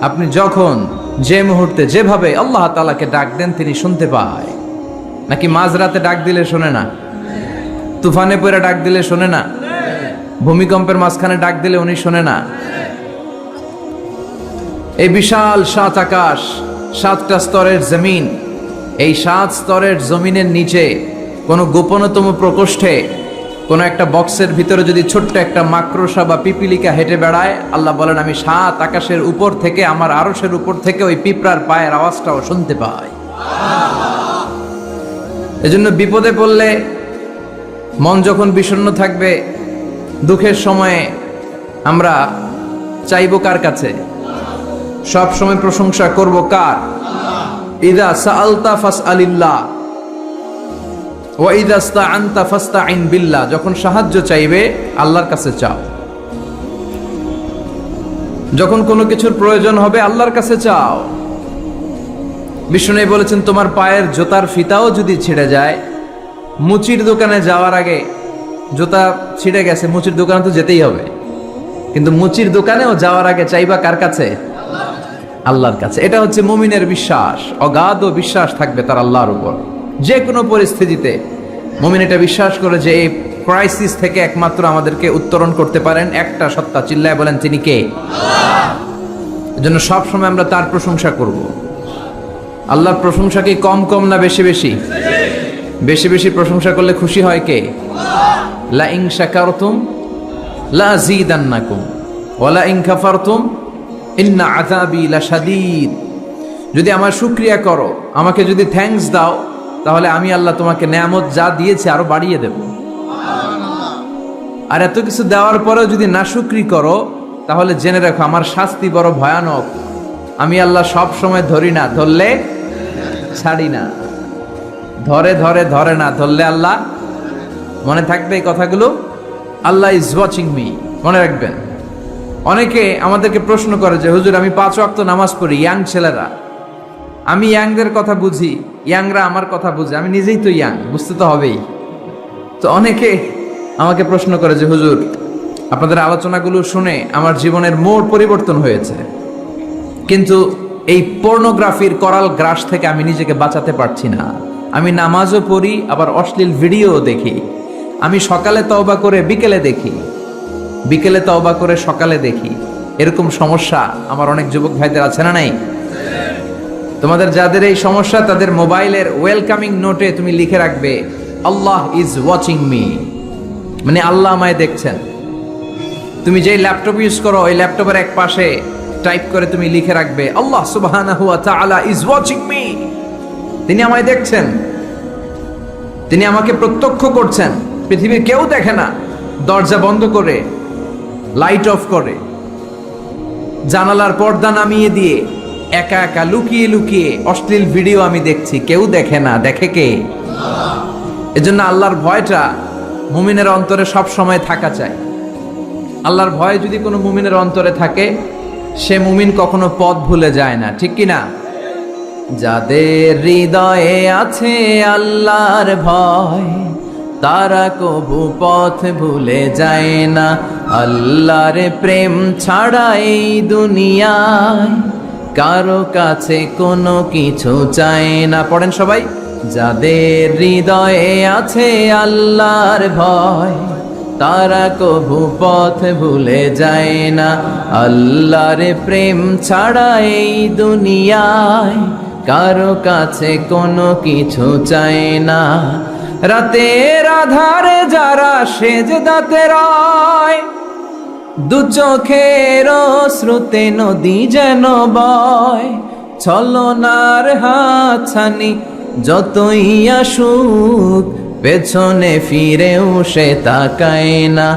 আপনি যখন যে মুহূর্তে যেভাবে আল্লাহ তাআলাকে ডাক দেন তিনি শুনতে পায়। নাকি মাঝরাতে ডাক দিলে শোনে না? তুফানে পড়ে ডাক দিলে শোনে না? ভূমিকম্পের মাঝখানে ডাক দিলে উনি শোনে না? এই বিশাল ৭ আকাশ, ৭টা স্তরের জমিন, এই ৭ স্তরের জমিনের নিচে কোনো গোপনতম প্রকোষ্ঠে কোনো একটা বক্সের ভিতরে যদি ছোট্ট একটা মাকড়সা বা পিপিলিকা হেঁটে বেড়ায়, আল্লাহ বলেন আমি ৭ আকাশের উপর থেকে, আমার আরশের উপর থেকে ওই পিঁপড়ার পায়ের আওয়াজটাও শুনতে পাই। এজন্য বিপদে পড়লে, মন যখন বিষণ্ণ থাকবে, দুঃখের সময়ে আমরা চাইব কার কাছে? সব সময় প্রশংসা করব কার? ইদা সাআলতা ফাসআলিল্লাহ ওয়া ইদা ইসতাআনতা ফাসতাইন বিল্লাহ। যখন সাহায্য চাইবে আল্লাহর কাছে চাও, যখন কোনো কিছুর প্রয়োজন হবে আল্লাহর কাছে চাও। বিষ্ণু বলেছেন তোমার পায়ের জুতার ফিতাও যদি ছিঁড়ে যায়, মুচির দোকানে যাওয়ার আগে, জুতা ছিঁড়ে গেছে, মুচির দোকানে তো যেতেই হবে, কিন্তু মুচির দোকানেও যাওয়ার আগে চাইবা কার কাছে? আল্লাহর কাছে। এটা হচ্ছে মুমিনের বিশ্বাস, অগাধ বিশ্বাস থাকবে তার আল্লাহর উপর। যে কোনো পরিস্থিতিতে মুমিন এটা বিশ্বাস করে যে এই ক্রাইসিস থেকে একমাত্র আমাদেরকে উত্তরণ করতে পারেন একটা সত্তা, চিল্লায় বলেন তিনি কে? এজন্য সবসময় আমরা তার প্রশংসা করব। আল্লাহর প্রশংসা কি কম কম না বেশি বেশি? বেশি বেশি প্রশংসা করলে খুশি হয় কে? লা ইন শাকারতুম লা আযীদান্নাকুম ওয়া লা ইন কাফারতুম ইন্না আযাবি লাশাদীদ। যদি আমার শুকরিয়া করো, আমাকে যদি থ্যাঙ্কস দাও, তাহলে আমি আল্লাহ তোমাকে নেয়ামত যা দিয়েছি আরো বাড়িয়ে দেব। আর এত কিছু দেওয়ার পরেও যদি নাশুকরি করো, তাহলে জেনে রাখো আমার শাস্তি বড় ভয়ানক। আমি আল্লাহ সব সময় ধরি না, ধরলে ছাড়ি না। ধরে ধরে ধরে না, ধরলে আল্লাহ। মনে থাকবে এই কথাগুলো? আল্লাহ ইজ ওয়াচিং মি, মনে রাখবেন। অনেকে আমাদেরকে প্রশ্ন করে যে হুজুর আমি 5 ওয়াক্ত নামাজ পড়ি, ইয়াং ছেলেরা, আমি ইয়াংদের কথা বুঝি, ইয়াংরা আমার কথা বুঝে, আমি নিজেই তো ইয়াং, বুঝতে তো হবেই। তো অনেকে আমাকে প্রশ্ন করে যে হুজুর আপনাদের আলোচনাগুলো শুনে আমার জীবনের মোড় পরিবর্তন হয়েছে, কিন্তু এই পর্নোগ্রাফির করাল গ্রাস থেকে আমি নিজেকে বাঁচাতে পারছি না। আমি নামাজও পড়ি, আবার অশ্লীল ভিডিও দেখি। আমি সকালে তওবা করে বিকেলে দেখি, বিকেলে তওবা করে সকালে দেখি। এরকম সমস্যা আমার অনেক যুবক ভাইদের আছে না নাই? তোমাদের যাদের এই সমস্যা, তাদের মোবাইলের ওয়েলকামিং নোটে তুমি লিখে রাখবে আল্লাহ ইজ ওয়াচিং মি, মানে আল্লাহ আমায় দেখছেন। তুমি যেই ল্যাপটপ ইউজ করো, ওই ল্যাপটপের এক পাশে টাইপ করে তুমি লিখে রাখবে আল্লাহ সুবহানাহু ওয়া তাআলা ইজ ওয়াচিং মি। তিনি আমায় দেখছেন, তিনি আমাকে প্রত্যক্ষ করছেন। পৃথিবীর কেউ দেখে না। দরজা বন্ধ করে, লাইট অফ করে, জানালার পর্দা নামিয়ে দিয়ে একা একা লুকিয়ে লুকিয়ে অশ্লীল ভিডিও আমি দেখছি, কেউ দেখে না। দেখে কে? এজন্য আল্লাহর ভয়টা মুমিনের অন্তরে সব সময় থাকা চাই। আল্লাহর ভয় যদি কোনো মুমিনের অন্তরে থাকে, সে মুমিন কখনো পথ ভুলে যায় না, ঠিক কি না? যাদের হৃদয়ে আছে আল্লাহর ভয়, তারা কবু পথ ভুলে যায় না। আল্লাহর প্রেম ছাড়া এই দুনিয়ায় কারো কাছে কোনো কিছু চায় না। পড়েন সবাই। যাদের হৃদয়ে আছে আল্লাহর ভয়, তারা কবু পথ ভুলে যায় না। আল্লাহর প্রেম ছাড়া এই দুনিয়ায় কারো কাছে কোনো কিছু চায় না। রাতের আধারে যারা সেজদাতে রয়, দু চোখের শ্রুতে নদী যেন বয়। ছলনার হাতছানি যতই আসুক, পেছনে ফিরেও সে তাকায় না।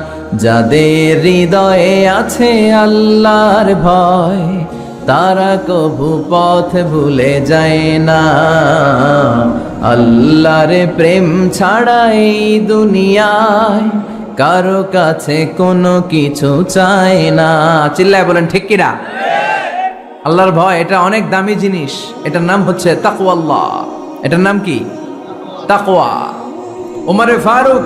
যাদের হৃদয়ে আছে আল্লাহর ভয়, তারা কবু পথ ভুলে যায় না। আল্লাহর প্রেম ছাড়া এই দুনিয়ায় কারো কাছে কোনো কিছু চায় না। চিল্লায় বলেন ঠিক কিনা? আল্লাহর ভয় এটা অনেক দামি জিনিস। এটার নাম হচ্ছে তাকওয়াল্লাহ। এটার নাম কি? তাকওয়া। উমরে ফারুক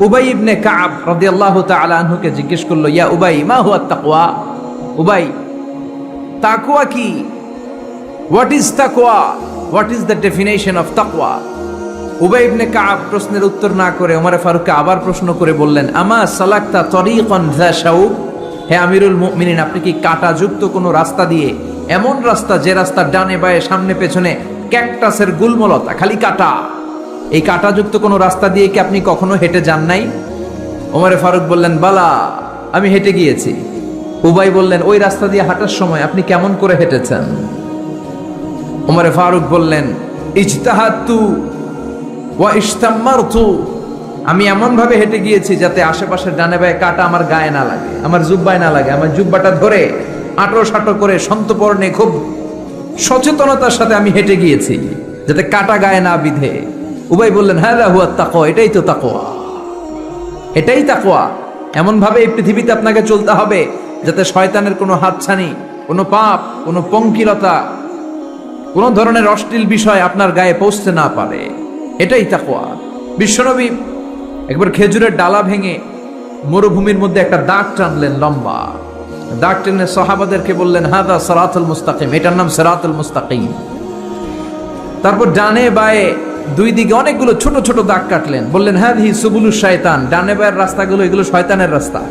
উবাই ইবনে কাব রাদিয়াল্লাহু তাআলা আনহুকে জিজ্ঞেস করলো, ইয়া উবাই মা হুয়া তাকওয়া? উবাই, তাকওয়া কি? হোয়াট ইজ তাকওয়া? What is the definition of তাকওয়া? উবাই ইবনে কাব প্রশ্নের উত্তর না করে ওমর ফারুককে আবার প্রশ্ন করে বললেন, আমা সালাকতা তরিকান যা শাউক, হে আমিরুল মুমিনিন, আপনি কি কাঁটাযুক্ত কোনো রাস্তা দিয়ে, এমন রাস্তা যে রাস্তার ডানে বায়ে সামনে পেছনে ক্যাকটাসের গুল্মলতা, খালি কাঁটা, এই কাঁটাযুক্ত কোনো রাস্তা দিয়ে কি আপনি কখনো হেঁটে যান নাই? ওমর ফারুক বললেন, বালা, আমি হেঁটে গিয়েছি। উবাই বললেন, ওই রাস্তা দিয়ে হাঁটার সময় আপনি কেমন করে হেঁটেছেন? ওমর ফারুক বললেন, ইজতাহাদতু ওয়া ইশতাম্মারতু, আমি এমন ভাবে হেঁটে গিয়েছি যাতে আশেপাশের ডানে বায়ে কাঁটা আমার গায়ে না লাগে, আমার জুব্বায় না লাগে। আমার জুব্বাটা ধরে আঁটো সাঁটো করে সন্তপর্ণে খুব সচেতনতার সাথে আমি হেঁটে গিয়েছি যাতে কাঁটা গায়ে না বিধে। উবাই বললেন, হাযা হুয়া তাকওয়া, এটাই তো তাকওয়া, এটাই তাকওয়া। এমন ভাবে এই পৃথিবীতে আপনাকে চলতে হবে যাতে শয়তানের কোনো হাতছানি, কোনো পাপ, কোনো পঙ্কিলতা, কোনো ধরনের অশ্লীল বিষয় আপনার গায়ে পৌঁছতে না পারে। এটাই তাকওয়া। বিশ্বনবী একবার খেজুরের ডালা ভেঙে মরুভূমির মধ্যে একটা দাগ টানলেন, লম্বা দাগ টেনে সাহাবাদেরকে বললেন, হাদা সিরাতুল মুস্তাকিম, এটার নাম সিরাতুল মুস্তাকিম। তারপর ডানে বায়ে দুই দিকে অনেকগুলো ছোট ছোট দাগ কাটলেন, বললেন, হাদিহি সুবুলুশ শায়তান, ডানে বায়ের রাস্তাগুলো এগুলো শয়তানের রাস্তা,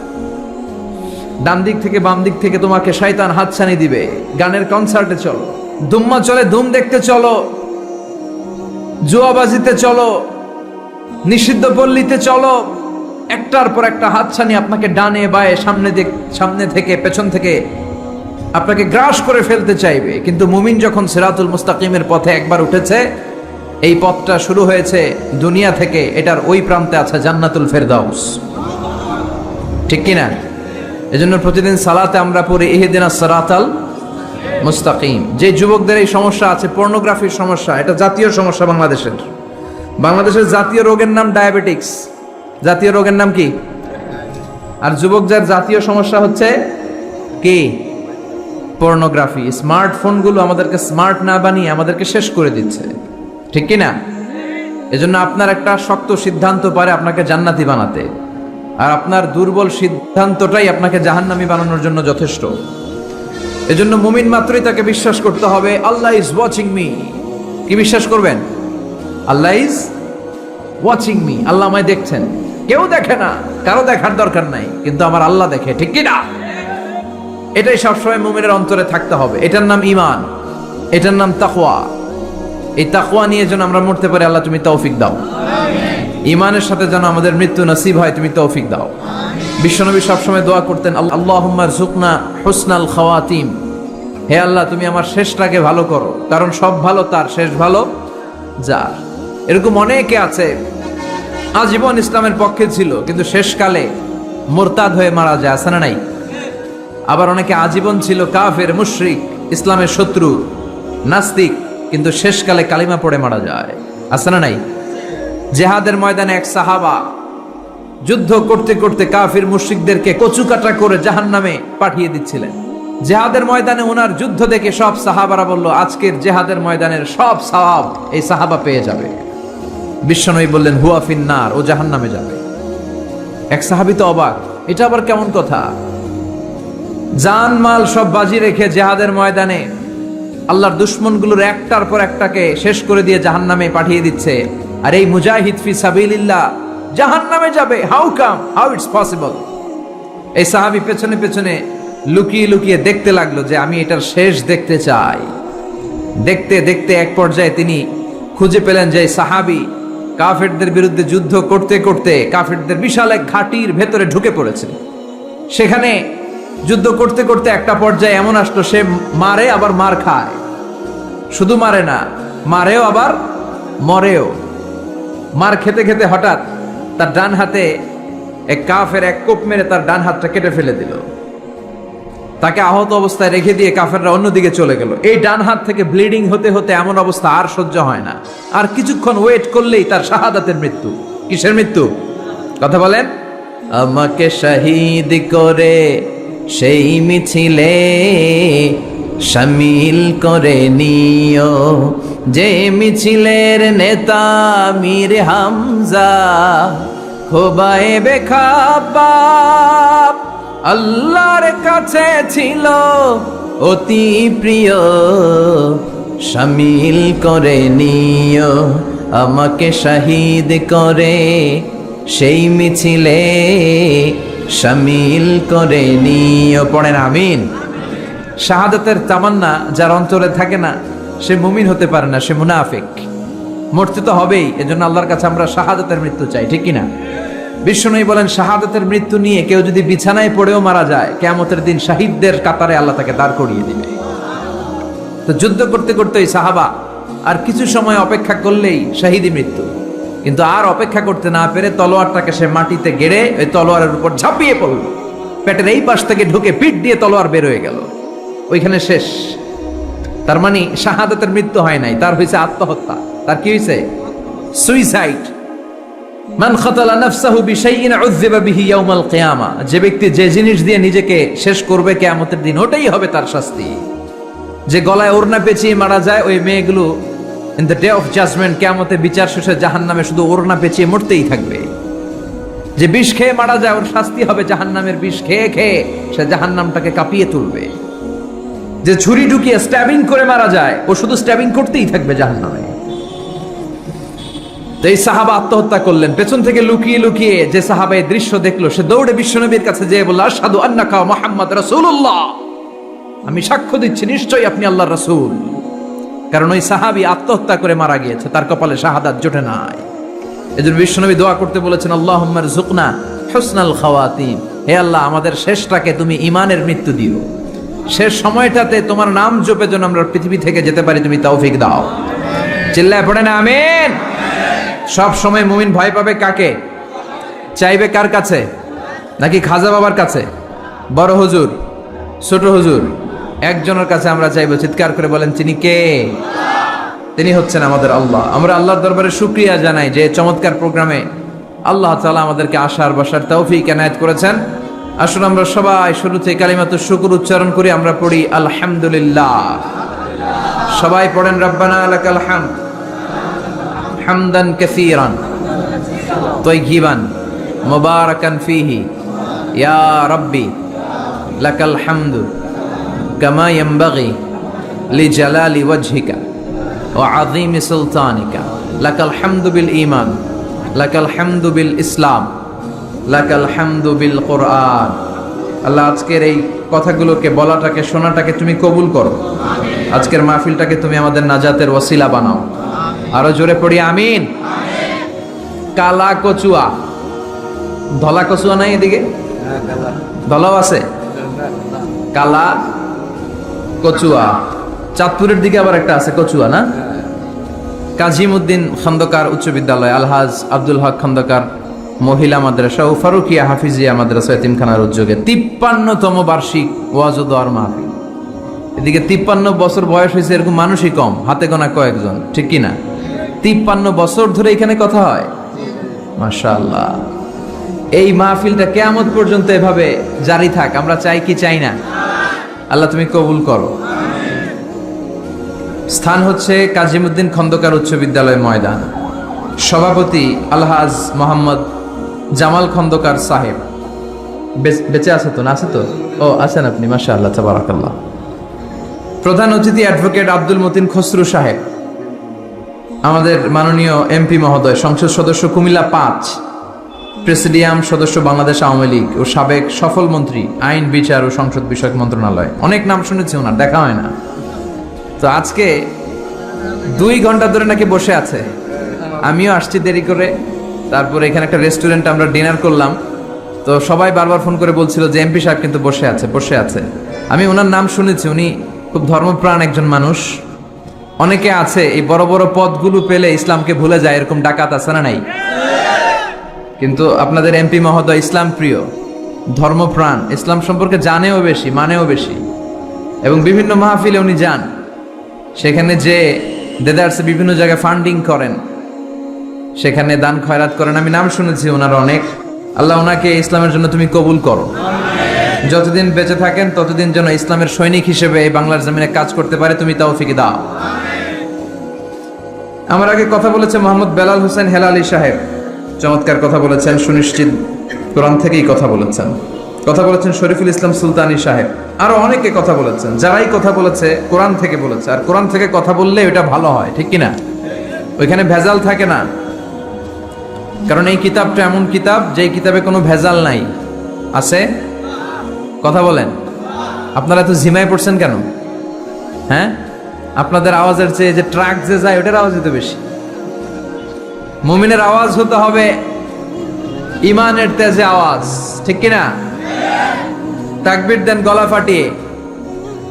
ডান দিক থেকে বাম দিক থেকে তোমাকে শয়তান হাতছানি দিবে। গানের কনসার্টে চলো, দুম্মা চলে ধুম দেখতে চলো, জুয়াবাজিতে চলো, নিষিদ্ধ পল্লীতে চলো, একটার পর একটা হাতছানি আপনাকে ডানে বায়ে সামনে থেকে পেছন থেকে আপনাকে গ্রাস করে ফেলতে চাইবে। কিন্তু মুমিন যখন সিরাতুল মুস্তাকিমের পথে একবার উঠেছে, এই পথটা শুরু হয়েছে দুনিয়া থেকে, এটার ওই প্রান্তে আছে জান্নাতুল ফেরদাউস। ঠিক কিনা? এজন্য প্রতিদিন সালাতে আমরা পড়ি ইহদিনাস সিরাতাল মুস্তাকিম। যে যুবকদের এই সমস্যা আছে, পর্নোগ্রাফির সমস্যা, এটা জাতীয় সমস্যা বাংলাদেশের জাতীয় রোগের নাম ডায়াবেটিক্স। জাতীয় রোগের নাম কি? আর যুবক যার জাতীয় সমস্যা হচ্ছে কি? পর্নোগ্রাফি। স্মার্টফোনগুলো আমাদেরকে স্মার্ট না বানিয়ে আমাদেরকে শেষ করে দিচ্ছে। ঠিক কিনা? এজন্য আপনার একটা শক্ত সিদ্ধান্ত পারে আপনাকে জান্নাতি বানাতে, আর আপনার দুর্বল সিদ্ধান্তটাই আপনাকে জাহান্নামী বানানোর জন্য যথেষ্ট। এজন্য মুমিন মাত্রই তাকে বিশ্বাস করতে হবে, আল্লাহ ইজ ওয়াচিং মি। কি বিশ্বাস করবেন? আল্লাহ ইজ ওয়াচিং মি, আল্লাহ আমায় দেখছেন। কেউ দেখে না, কারো দেখার দরকার নাই, কিন্তু আমার আল্লাহ দেখে। ঠিক কিনা? এটাই সবসময় মুমিনের অন্তরে থাকতে হবে। এটার নাম ঈমান, এটার নাম তাকওয়া। এই তাকওয়া নিয়ে যেন আমরা মরতে পারি, আল্লাহ তুমি তৌফিক দাও। ঈমানের সাথে যেন আমাদের মৃত্যু নসিব হয়, তুমি তৌফিক দাও। বিশ্বনবী সবসময় দোয়া করতেন, আল্লাহুম্মা রযুকনা হুসনাল খাওয়াতিম, হে আল্লাহ তুমি আমার শেষটাকে ভালো করো, কারণ সব ভালো তার, শেষ ভালো যার। এরকম অনেকে আছে আজীবন ইসলামের পক্ষে ছিল, কিন্তু শেষকালে মোরতাদ হয়ে মারা যায়, আছে না নাই? আবার অনেকে আজীবন ছিল কাফের, মুশরিক, ইসলামের শত্রু, নাস্তিক, কিন্তু শেষকালে কালিমা পড়ে মারা যায়, আছে না নাই? জিহাদের ময়দানে এক সাহাবা যুদ্ধ করতে করতে কাফির মুশরিকদেরকে কচুকাটা করে জাহান্নামে পাঠিয়ে দিচ্ছিলেন। জিহাদের ময়দানে ওনার যুদ্ধ দেখে সব সাহাবারা বলল, আজকের জিহাদের ময়দানের সব সওয়াব এই সাহাবা পেয়ে যাবে। বিশ্বনবী বললেন, হুয়া ফিন্নার, ও জাহান্নামে যাবে। এক সাহাবী তো অবাক, এটা আবার কেমন কথা? জান মাল সব বাজি রেখে জিহাদের ময়দানে আল্লাহর দুশমনগুলোর একটার পর একটাকে শেষ করে দিয়ে জাহান্নামে পাঠিয়ে দিচ্ছে, আর এই মুজাহিদ ফি সাবিলিল্লাহ জাহান্নামে যাবে। How it's possible? এই সাহাবী পেছনে পেছনে লুকিয়ে লুকিয়ে দেখতে লাগলো যে আমি এটার শেষ দেখতে চাই। দেখতে দেখতে এক পর্যায়ে তিনি খুঁজে পেলেন যে সাহাবী কাফেরদের বিরুদ্ধে যুদ্ধ করতে করতে কাফেরদের বিশাল এক ঘাটির ভেতরে ঢুকে পড়েছে। সেখানে যুদ্ধ করতে করতে একটা পর্যায়ে এমন আসলো, সে মারে আবার মার খায়। শুধু মারে না, মারেও আবার মরেও। মার খেতে খেতে হঠাৎ তার ডান হাতে এক কাফের এক কোপ মেরে তার ডান হাতটা কেটে ফেলে দিল। তাকে আহত অবস্থায় রেখে দিয়ে কাফেররা অন্যদিকে চলে গেল। এই ডান হাত থেকে ব্লিডিং হতে হতে এমন অবস্থা আর সহ্য হয় না, আর কিছুক্ষণ ওয়েট করলেই তার শাহাদাতের মৃত্যু। কিসের মৃত্যু? কথা বলেন। আমাকে শহীদ করে সেই মিছিলে শামিল করে নিও, যে মিছিলের নেতা মীর হামজা খোবায়েবে খাব্বাব। আল্লাহর কাছে ছিল অতি প্রিয়, শামিল করে নিও আমাকে শহীদ করে সেই মিছিলে, শামিল করে নিও। পড়েন আমিন। শাহাদাতের তামান্না যার অন্তরে থাকে না সে মুমিন হতে পারে না, সে মুনাফিক। মরতে তো হবেই, এজন্য আল্লাহর কাছে আমরা শাহাদাতের মৃত্যু চাই, ঠিক কিনা? বিশ্বনবী বলেন শাহাদাতের মৃত্যু নিয়ে কেউ যদি বিছানায় পড়েও মারা যায়, কিয়ামতের দিন শহীদদের কাতারে আল্লাহ তাকে দাঁড় করিয়ে দিবে। তো যুদ্ধ করতে করতেই সাহাবা আর কিছু সময় অপেক্ষা করলেই শহীদি মৃত্যু, কিন্তু আর অপেক্ষা করতে না পেরে তলোয়ারটাকে সে মাটিতে গেড়ে ওই তলোয়ারের উপর ঝাঁপিয়ে পড়ল। পেটের এই পাশ থেকে ঢুকে পিঠ দিয়ে তলোয়ার বের হয়ে গেল, ওইখানে শেষ। তার মানে শাহাদাতের মৃত্যু হয় নাই, তার হয়েছে আত্মহত্যা। তার কি হয়েছে? সুইসাইড। মান খাতালা নাফসাহু বিশাইইন উযযিবা বিহি ইয়াউমাল কিয়ামা। যে ব্যক্তি যে জিনিস দিয়ে নিজেকে শেষ করবে কিয়ামতের দিন, ওটাই হবে তার শাস্তি। যে গলায় ওড়না পেঁচিয়ে মারা যায়, ওই মেয়েগুলো in the day of judgement, কিয়ামতে বিচার শেষে জাহান্নামে শুধু ওড়না পেঁচিয়ে মরতেই থাকবে। যে বিষ খেয়ে মারা যায়, ওর শাস্তি হবে জাহান্নামের বিষ খেয়ে খেয়ে সে জাহান্নামটাকে কাঁপিয়ে তুলবে। যে ছুরি ঢুকিয়ে স্ট্যাবিং করে মারা যায়, ও শুধু স্ট্যাবিং করতেই থাকবে জাহান্নামে। তো এই সাহাবা আত্মহত্যা করলেন। পেছন থেকে লুকিয়ে লুকিয়ে যে সাহাবা এই দৃশ্য দেখলো, সে দৌড়ে বিশ্বনবীর কাছে যেয়ে বলল, আশহাদু আন্নাকা মুহাম্মদ রাসূলুল্লাহ, আমি সাক্ষ্য দিচ্ছি নিশ্চয়ই আপনি আল্লাহর রাসূল। কারণ ওই সাহাবী আত্মহত্যা করে মারা গিয়েছে, তার কপালে শাহাদাত জোটে নাই। এজন্য বিশ্বনবী দোয়া করতে বলেছেন, আল্লাহুম্মা রযুকনা হুসনাল খাওয়াতিম, হে আল্লাহ আমাদের শেষটাকে তুমি ঈমানের মৃত্যু দিও, শেষ সময়টাতে তোমার নাম জপে যেন আমরা পৃথিবী থেকে যেতে পারি, তুমি তৌফিক দাও। চিল্লায় পড়েন আমিন। সব সময় মুমিন ভয় পাবে কাকে? চাইবে কার কাছে? নাকি খাজা বাবার কাছে, বড় হুজুর, ছোট হুজুর? একজনের কাছে আমরা চাইবো। চিৎকার করে বলেন, তিনি কে? তিনি হচ্ছেন আমাদের আল্লাহ। আমরা আল্লাহর দরবারে শুকরিয়া জানাই যে চমৎকার প্রোগ্রামে আল্লাহ তাআলা আমাদেরকে আসার বসার তৌফিক এনায়েত করেছেন। আসুন আমরা সবাই শুরুতে কালিমাতুশ শুকর উচ্চারণ করি। আমরা পড়ি আলহামদুলিল্লাহ। সবাই পড়েন রব্বানা লাকাল হামদ হামদান কাসীরান তাইয়িবান মুবারাকান ফীহি ইয়া রাব্বি লাকাল হামদু কামা ইয়ানবাগি লিজালালি ওয়াজহিকা ওয়া আযীমি সুলতানিকা লাকাল হামদু বিল ঈমান লাকাল হামদু বিল ইসলাম লাকাল হামদু বিল কোরআন। আল্লাহ আজকের এই কথাগুলোকে, বলাটাকে, শোনাটাকে তুমি কবুল করো। আজকের মাহফিলটাকে তুমি আমাদের নাজাতের ওসিলা বানাও। আরো জোরে পড়ি আমিন। কালা কচুয়া, ধলা কচুয়া নাই এদিকে? ধলাও আছে, কালা কচুয়া। চাঁদপুরের দিকে আবার একটা আছে কচুয়া, না? কাজিমউদ্দিন খন্দকার উচ্চ বিদ্যালয়, আলহাজ আব্দুল হক খন্দকার মহিলা মাদ্রাসা ও ফারুকিয়া হাফিজিয়া মাদ্রাসা এতিমখানার উদ্যোগে 53তম বার্ষিক ওয়াজ ও দোয়ার মাহফিল। এদিকে 53 বছর বয়স হয়েছে এরকম মানুষই কম, হাতে গোনা কয়েকজন, ঠিক কিনা? 53 বছর ধরে এখানে কথা হয়, মাশাআল্লাহ। এই মাহফিলটা কিয়ামত পর্যন্ত এভাবে জারি থাক, আমরা চাই কি চাই না? আল্লাহ তুমি কবুল করো। স্থান হচ্ছে কাজিমউদ্দিন খন্দকার উচ্চ বিদ্যালয় ময়দান। সভাপতি আলহাজ মোহাম্মদ জামাল খন্দকার সাহেব। বেঁচে আছে তো? না আছে তো? ও আছেন আপনি, মাশাআল্লাহ তাবারাকাল্লাহ। প্রধান অতিথি অ্যাডভোকেট আব্দুল মতিন খসরু সাহেব, আমাদের মাননীয় এমপি মহোদয়, সংসদ সদস্য কুমিল্লা 5, প্রেসিডিয়াম সদস্য বাংলাদেশ আওয়ামী লীগ ও সাবেক সফল মন্ত্রী আইন, বিচার ও সংসদ বিষয়ক মন্ত্রণালয়। অনেক নাম শুনেছি ওনার, দেখা হয় না। তো আজকে 2 ঘন্টা ধরে নাকি বসে আছে। আমিও আসছি দেরি করে। তারপরে এখানে একটা রেস্টুরেন্টে আমরা ডিনার করলাম। তো সবাই বারবার ফোন করে বলছিল যে এমপি সাহেব কিন্তু বসে আছে, বসে আছে। আমি ওনার নাম শুনেছি, উনি খুব ধর্মপ্রাণ একজন মানুষ। অনেকে আছে এই বড় বড় পদগুলো পেলে ইসলামকে ভুলে যায়, এরকম ডাকাত আছে না নাই? কিন্তু আপনাদের এমপি মহোদয় ইসলাম প্রিয়, ধর্মপ্রাণ, ইসলাম সম্পর্কে জানেও বেশি, মানেও বেশি, এবং বিভিন্ন মাহফিলে উনি যান। সেখানে যে দেদারসে বিভিন্ন জায়গায় ফান্ডিং করেন, সেখানে দান খয়রাত করেন। আমি নাম শুনেছি ওনার অনেক। আল্লাহ ওনাকে ইসলামের জন্য তুমি কবুল করো। যতদিন বেঁচে থাকেন ততদিন যেন ইসলামের সৈনিক হিসেবে এই বাংলার জমিনে কাজ করতে পারে, তুমি তৌফিক দাও। আমার আগে কথা বলেছে মোহাম্মদ বেলাল হোসেন হেলালি সাহেব, চমৎকার কথা বলেছেন, সুনিশ্চিত কোরআন থেকেই কথা বলেছেন। কথা বলেছেন শরীফুল ইসলাম সুলতানী সাহেব, আরো অনেকে কথা বলেছেন। যারাই কথা বলেছে কোরআন থেকে বলেছে, আর কোরআন থেকে কথা বললে ওটা ভালো হয়, ঠিক কিনা? ওইখানে ভেজাল থাকে না, কারণ এই কিতাবটা এমন কিতাব যে কিতাবে কোনো ভেজাল নাই। আছে? কথা বলেন। আপনারা তো ঝিমায় পড়ছেন কেন? হ্যাঁ, আপনাদের আওয়াজের চেয়ে যে ট্রাক যে যায় ওটার আওয়াজই তো বেশি। মুমিনের আওয়াজ হতে হবে ইমানের তেজে আওয়াজ, ঠিক কিনা? তাকবীর দেন গলা ফাটিয়ে।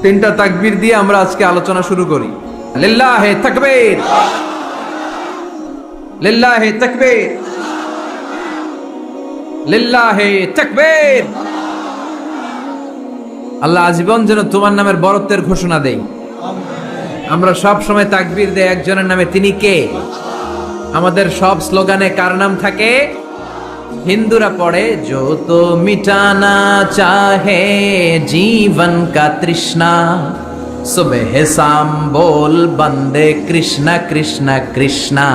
3টা তাকবীর দিয়ে আমরা আজকে আলোচনা শুরু করি। লিল্লাহে তাকবীর, লিল্লাহে তাকবীর, লিল্লাহে তাকবীর। আল্লাহ আজীবন যেন তোমার নামের বরত্বের ঘোষণা দেই। আমরা সব সময় তাকবীর দেই একজনের নামে, তিনি কে? আমাদের সব স্লোগানে কার নাম থাকে? হিন্দুরা পড়ে जो तो मिटाना चाहे जीवन का तृष्णा सुबह शाम बोल बंदे कृष्णा कृष्णा कृष्णा।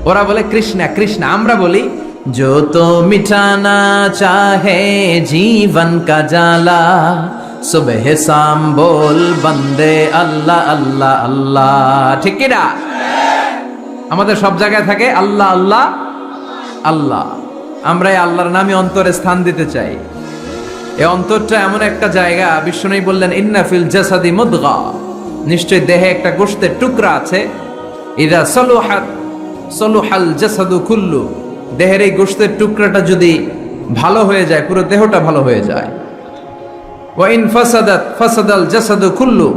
ওরা বলে কৃষ্ণা কৃষ্ণা, আমরা বলি जो तो मिटाना चाहे जीवन का जाला सुबह शाम बोल बंदे अल्लाह अल्लाह अल्लाह। ঠিক কি না? আমাদের সব জায়গায় থাকে আল্লাহ আল্লাহ আল্লাহ। আমরা এই আল্লাহর নামে অন্তরে স্থান দিতে চাই। এই অন্তরটা এমন একটা জায়গা, বিশ্বনবী বললেন ইন্না ফিল জাসাদি মুদগা, নিশ্চয় দেহে একটা গোশতের টুকরা আছে। ইদা সলুহাত সলুহাল জাসাদু কুল্লু, দেহের এই গোশতের টুকরাটা যদি ভালো হয়ে যায় পুরো দেহটা ভালো হয়ে যায়। ওয়া ইন ফাসাদাত ফাসাদাল জাসাদু কুল্লু,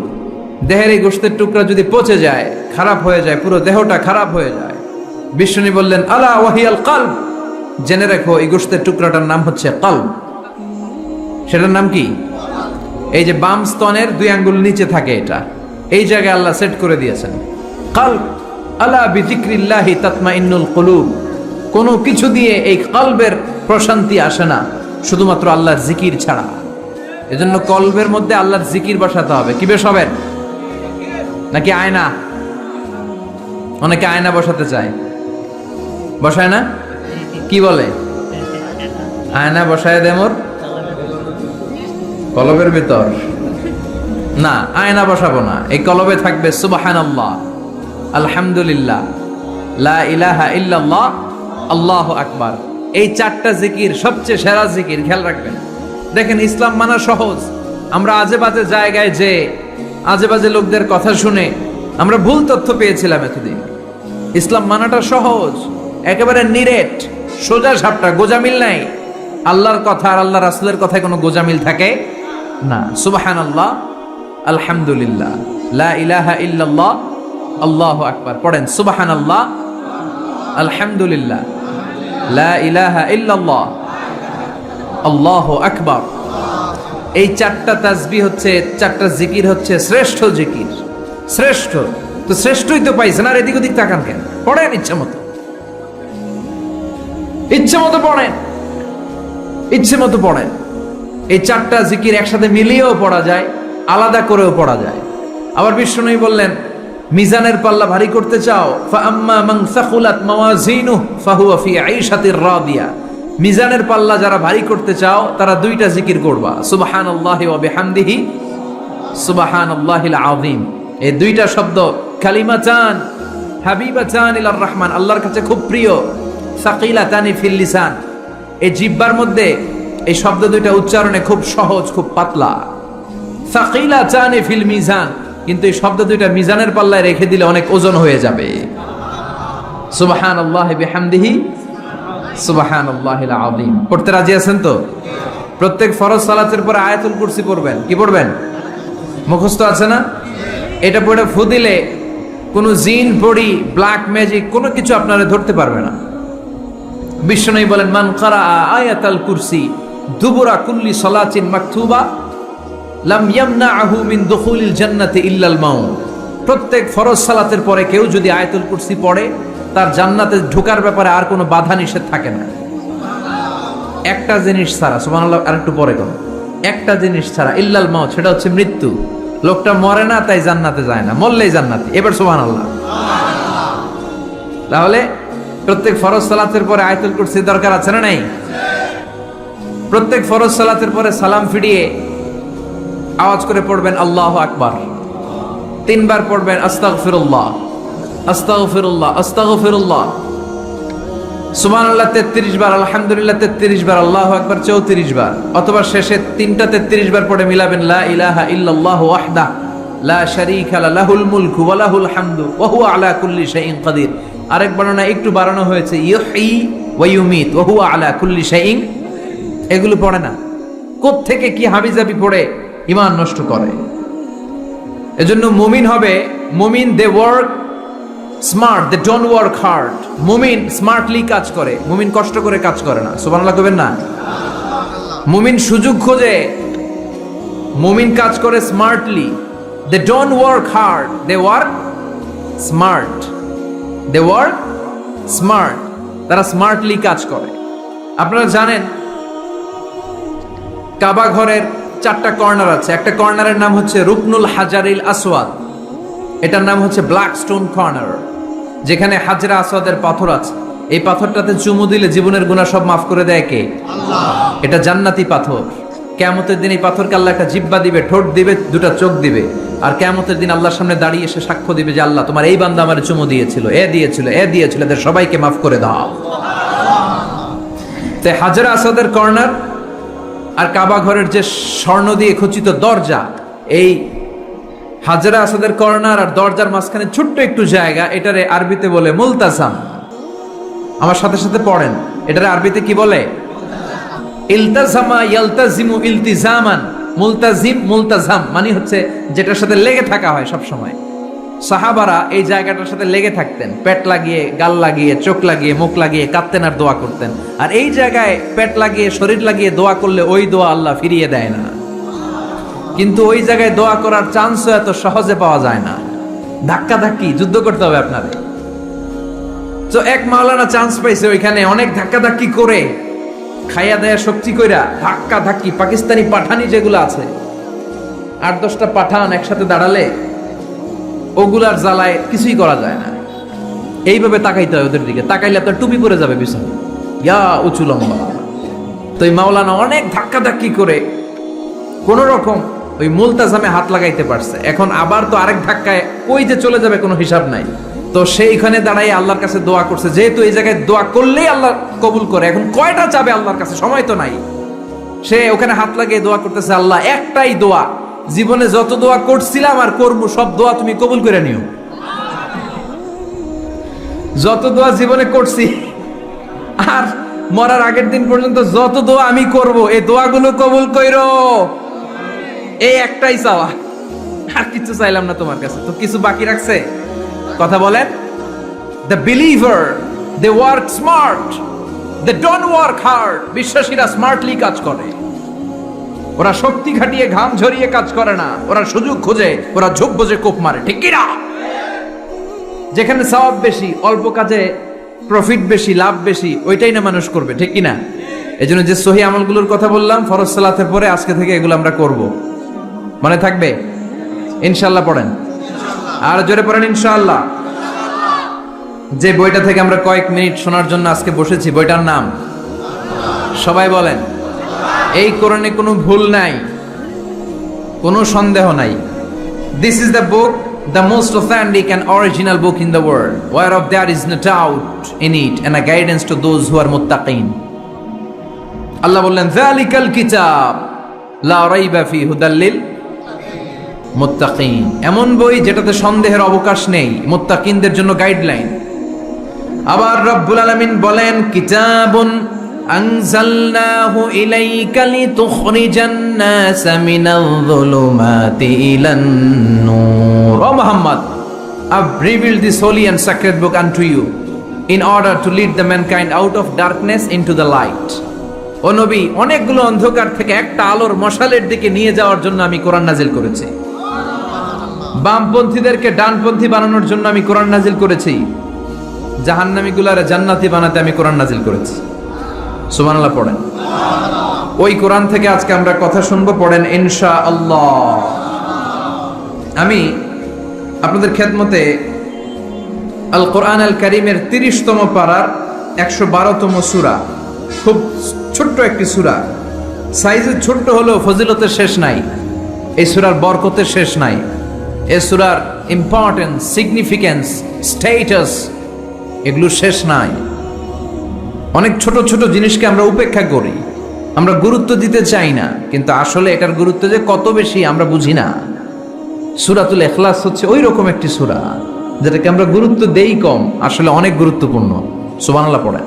দেহের এই গোশতের টুকরা যদি পচে যায়, খারাপ হয়ে যায়, পুরো দেহটা খারাপ হয়ে যায়। বিষ্ণু বললেন আলা ওয়াহিয়াল কলব, জেনে রাখো এই গোশতের টুকরাটার নাম হচ্ছে কলব। সেটার নাম কি? এই যে বাম স্তনের 2 আঙ্গুল নিচে থাকে, এটা এই জায়গায় আল্লাহ সেট করে দিয়েছেন কলব। আলা বিযিকরিল্লাহি তাতমাইন্নুল কুলুব, কোনো কিছু দিয়ে এই কলবের প্রশান্তি আসে না শুধুমাত্র আল্লাহর জিকির ছাড়া। এজন্য কলবের মধ্যে আল্লাহর জিকির বসাতে হবে। কি বসাবেন? নাকি আয়না? অনেকে আয়না বসাতে চায়, বসায় না? কি বলে? আয়না বসায় দে মোর কলবের ভিতর। না, আয়না বসাবো না, এই কলবে থাকবে সুবহানাল্লাহ, আলহামদুলিল্লাহ, লা ইলাহা ইল্লাল্লাহ, আল্লাহু আকবার। এই 4টা জিকির সবচেয়ে সেরা জিকির, খেয়াল রাখবেন। দেখেন ইসলাম মানা সহজ। আমরা আজে বাজে জায়গায় যে আজে বাজে লোকদের কথা শুনে আমরা ভুল তথ্য পেয়েছিলাম এতদিন। ইসলাম মানাটা সহজ, একেবারে নিরেট, সোজা সাপটা, গোজামিল নাই। আল্লাহর কথা আর আল্লাহ রাসূলের কথায় কোনো গোজামিল থাকে না। সুবহানাল্লাহ, আলহামদুলিল্লাহ, লা ইলাহা ইল্লাল্লাহ, আল্লাহু আকবার। পড়েন সুবহানাল্লাহ, আলহামদুলিল্লাহ, লা ইলাহা ইল্লাল্লাহ, আল্লাহু আকবার। এই 4টা তাসবিহ হচ্ছে, 4টা জিকির হচ্ছে শ্রেষ্ঠ জিকির। শ্রেষ্ঠ তো শ্রেষ্ঠই তো পাইছেন, আর এদিক ওদিক তাকান কেন? পড়েন ইচ্ছা মতো, ইচ্ছে মতো পড়েন, ইচ্ছে মতো পড়েন। এই 4টা জিকির একসাথে মিলিয়েও পড়া যায়, আলাদা করেও পড়া যায়। আবার বিষ্ণু বললেন মিজানের পাল্লা ভারী করতে চাও, ফাআম্মা মান সাকুলাত মাওয়াজিনুহু ফাহুয়া ফি আইশাতির রাদিয়া, মিজানের পাল্লা যারা ভারী করতে চাও তারা 2টা জিকির করবা, সুবহানাল্লাহি ওয়া বিহামদিহি সুবহানাল্লাহিল আযীম। এই 2টা শব্দ কালিমাতান হাবিবাতান ইলার রহমান, আল্লাহর কাছে খুব প্রিয়। সাকিলাতানি ফিল লিসান, এই জিহ্বার মধ্যে এই শব্দ 2টা উচ্চারণে খুব সহজ, খুব পাতলা। সাকিলাতানি ফিল মিজান, কিন্তু এই শব্দ 2টা মিজানের পাল্লায় রেখে দিলে অনেক ওজন হয়ে যাবে। সুবহানাল্লাহি বিহামদিহি সুবহানাল্লাহিল আযীম। পড়তে রাজি আছেন তো? প্রত্যেক ফরজ সালাতের পরে আয়াতুল কুরসি পড়বেন। কি পড়বেন? মুখস্থ আছে না? এটা পড়ে ফু দিলে কোনো জিন পড়ি, ব্ল্যাক ম্যাজিক কোনো কিছু আপনারা ধরতে পারবে না। বিষ্ণু বলেন মান কারা আয়াতাল কুরসি দুবুরা কুল্লি সালাতিন মাকতুবা লাম ইয়ামনাহু মিন দুখুলিল জান্নাতি ইল্লাল মাউত। প্রত্যেক ফরজ সালাতের পরে কেউ যদি আয়াতুল কুরসি পড়ে তার জান্নাতে ঢোকার ব্যাপারে আর কোনো বাধা নিষেধ থাকে না। একটা জিনিস ছাড়া, সুবহানাল্লাহ, আরেকটু পরে কোন একটা জিনিস ছাড়া, ইল্লাল মাউত, সেটা হচ্ছে মৃত্যু। লোকটা মরে না তাই জান্নাতে যায় না, মরলেই জান্নাতি। এবার সুবহানাল্লাহ। তাহলে প্রত্যেক ফরজ সালাতের পরে আয়াতুল কুরসি দরকার আছে না নাই? প্রত্যেক ফরজ সালাতের পরে সালাম ফিরিয়ে আওয়াজ করে পড়বেন আল্লাহু আকবার। 3 বার পড়বেন আস্তাগফিরুল্লাহ, আস্তাগফিরুল্লাহ, আস্তাগফিরুল্লাহ। সুবহানাল্লাহ 33 বার, আলহামদুলিল্লাহ 33 বার, আল্লাহু আকবার 34 বার, অথবা শেষে 3টা 33 বার পড়ে মিলাবেন লা ইলাহা ইল্লাল্লাহু ওয়াহদাহু লা শারীকা লাহুল মুলকু ওয়া লাহুল হামদু ওয়া হুয়া আলা কুল্লি শাইইন কাদির। আরেক বর্ণনা একটু বাড়ানো হয়েছে ইউহয়ী ওয়া ইউমীত ওয়া হুয়া আলা কুল্লি শাইইন। এগুলো পড়ে না, কোত্থেকে কি হাবিজাবি পড়ে ঈমান নষ্ট করে। এজন্য মুমিন হবে, মুমিন they work smart, they don't work hard. মুমিন স্মার্টলি কাজ করে, মুমিন কষ্ট করে কাজ করে না। সুবহানাল্লাহ কইবেন না? মুমিন সুযোগ খোঁজে, মুমিন কাজ করে smartly. They don't work hard, they work smart. They work smart, তারা স্মার্টলি কাজ করে। আপনারা জানেন কাবা ঘরের 4টা কর্নার আছে। একটা কর্নারের নাম হচ্ছে রুকনুল হাজারিল আসওয়াদ, এটার নাম হচ্ছে ব্ল্যাক স্টোন কর্নার, যেখানে হাজরা আসওয়াদের পাথর আছে। এই পাথরটাতে চুমু দিলে জীবনের গুনাহ সব মাফ করে দেয় কে? আল্লাহ। এটা জান্নাতি পাথর। কিয়ামতের দিন এই পাথরকে আল্লাহ একটা জিহ্বা দিবে, ঠোঁট দিবে, 2টা চোখ দিবে, আর কিয়ামতের দিন আল্লাহর সামনে দাঁড়িয়ে এসে সাক্ষ্য দিবে যে আল্লাহ তোমার এই বান্দা আমারে চুমু দিয়েছিল, এ দিয়েছিল, এ দিয়েছিল, এদের সবাইকে মাফ করে দাও। তো হাজরা আসওয়াদের কর্নার আর কাবা ঘরের যে স্বর্ণ দিয়ে খচিত দরজা, এই হাজরা আসওয়াদের কর্নার আর দরজার মাঝখানে ছোট্ট একটু জায়গা, এটারে আরবিতে বলে মুলতাজাম। আমার সাথে সাথে পড়েন, এটারে আরবিতে কি বলে? ইলতাজামা ইয়ালতাজিমু ইলতিজামান। মুলতাজিম, মুলতাজাম মানে হচ্ছে যেটার সাথে লেগে থাকা হয় সব সময়। সাহাবারা এই জায়গাটার সাথে লেগে থাকতেন, পেট লাগিয়ে, গাল লাগিয়ে, চোখ লাগিয়ে, মুখ লাগিয়ে কাঁদতেন আর দোয়া করতেন। আর এই জায়গায় পেট লাগিয়ে, শরীর লাগিয়ে দোয়া করলে ওই দোয়া আল্লাহ ফিরিয়ে দেয় না। কিন্তু ওই জায়গায় দোয়া করার চান্সও এত সহজে পাওয়া যায় না, ধাক্কা ধাক্কি যুদ্ধ করতে হবে আপনার। তো এক মাওলানা চান্স পাইছে ওইখানে, অনেক ধাক্কা ধাক্কি করে, খাইয়া দেয়া শক্তি কইরা ধাক্কা ধাক্কি, পাকিস্তানি পাঠানি যেগুলো আছে 8-10টা পাঠান একসাথে দাঁড়ালে ওগুলার জ্বালায় কিছুই করা যায় না। এইভাবে তাকাইতে হয় ওদের দিকে, তাকাইলে আপনার টুপি পরে যাবে পিছনে, ইয়া উঁচু লম্বা। তো এই মাওলানা অনেক ধাক্কা ধাক্কি করে কোন রকম ওই মুলতাজামে হাত লাগাইতে পারছে। এখন আবার তো আরেক ধাক্কায় কই যে চলে যাবে কোনো হিসাব নাই। তো সেইখানে দাঁড়াই আল্লাহর কাছে দোয়া করছে, যেহেতু এই জায়গায় দোয়া করলেই আল্লাহ কবুল করে, এখন কয়টা চাবে আল্লাহর কাছে, সময় তো নাই। সে ওখানে হাত লাগিয়ে দোয়া করতেছে, আল্লাহ একটাই দোয়া, জীবনে যত দোয়া করছিলাম আর করবো সব দোয়া তুমি কবুল করে নিও। যত দোয়া জীবনে করছি আর মরার আগের দিন পর্যন্ত যত দোয়া আমি করব, এই দোয়াগুলো কবুল কইরো, এই একটাই চাওয়া, আর কিছু চাইলাম না তোমার কাছে। তো কিছু বাকি রাখছে? কথা বলেন। The believer, they work smart, they don't work hard. বিশ্বাসীরা স্মার্টলি কাজ করে, ওরা শক্তি খাটিয়ে ঘাম ঝরিয়ে কাজ করে না, ওরা সুযোগ খোঁজে, ওরা ঝোপ বোঝে কোপ মারে, ঠিক কি না? যেখানে সওয়াব বেশি, অল্প কাজে প্রফিট বেশি, লাভ বেশি, ওইটাই না মানুষ করবে, ঠিক কি না? এজন্য যে সহি আমলগুলোর কথা বললাম ফরজ সালাতের পরে, আজকে থেকে এগুলো আমরা করব, মনে থাকবে ইনশাআল্লাহ। পড়েন আর জোরে পড়েন ইনশাআল্লাহ। যে বইটা থেকে আমরা কয়েক মিনিট শোনার জন্য আজকে বসেছি, বইটার নাম সবাই বলেন। এই কোরআনে কোনো ভুল নাই, কোনো সন্দেহ নাই। This is the book, the most authentic and original book in the world, whereof there is no doubt in it, and a guidance to those who are muttaqin. আল্লাহ বললেন যালিকাল কিতাব লা রাইবা ফিহি হুদাল লিল মুত্তাকিন। এমন বই যেটাতে সন্দেহের অবকাশ নেই, মুত্তাকিনদের জন্য গাইডলাইন। আবার রব্বুল আলামিন বলেন কিতাবুন আনজালনাহু ইলাইকা লিতুখরিজান নাসা মিনাল যুলুমাতি ইলান নূর। ও Muhammad, I've revealed this holy and sacred book unto you in order to lead the mankind out of darkness into the light. ও নবী, অনেকগুলো অন্ধকার থেকে একটা আলোর মশালের দিকে নিয়ে যাওয়ার জন্য আমি কোরআন নাজিল করেছি। বামপন্থীদেরকে ডানপন্থী বানানোর জন্য আমি কোরআন নাজিল করেছি। জাহান্নামীগুলারে জান্নাতি বানাতে আমি কোরআন নাজিল করেছি। সুবহানাল্লাহ পড়েন। ওই কোরআন থেকে আজকে আমরা কথা শুনবো, পড়েন ইনশাআল্লাহ। আমি আপনাদের খেদমতে আল কোরআন আল কারীমের 30তম পারার 112তম সূরা, খুব ছোট্ট একটি সূরা, সাইজে ছোট্ট হলেও ফজিলতের শেষ নাই, এই সূরার বরকতের শেষ নাই, এই সূরার ইম্পর্টেন্স, সিগনিফিকেন্স, স্ট্যাটাস এগুলো শেষ নাই। অনেক ছোট ছোট জিনিসকে আমরা উপেক্ষা করি, আমরা গুরুত্ব দিতে চাই না, কিন্তু আসলে এটার গুরুত্ব যে কত বেশি আমরা বুঝি না। সূরাতুল ইখলাস হচ্ছে ওই রকম একটি সূরা যেটাকে আমরা গুরুত্ব দেই কম, আসলে অনেক গুরুত্বপূর্ণ। সুবহানাল্লাহ পড়েন।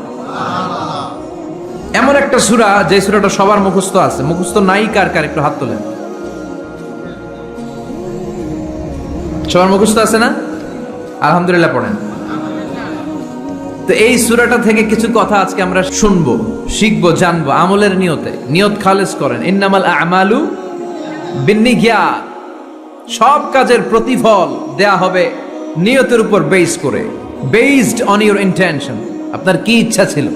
এমন একটা সূরা যে সূরাটা সবার মুখস্থ আছে, মুখস্থ নাই কার কার একটু হাত তোলেন। সবার মুখস্থ আছে না? আলহামদুলিল্লাহ পড়েন। তো এই সূরাটা থেকে কিছু কথা আজকে আমরা শুনবো, শিখবো, জানবো আমলের নিয়তে। নিয়ত খালেস করেন, ইন্নামাল আমালু বিন্নিয়াত। সব কাজের প্রতিফল দেয়া হবে নিয়তের উপর বেস করে, বেসড অন ইউর ইন্টেনশন। আপনার কি ইচ্ছা ছিল,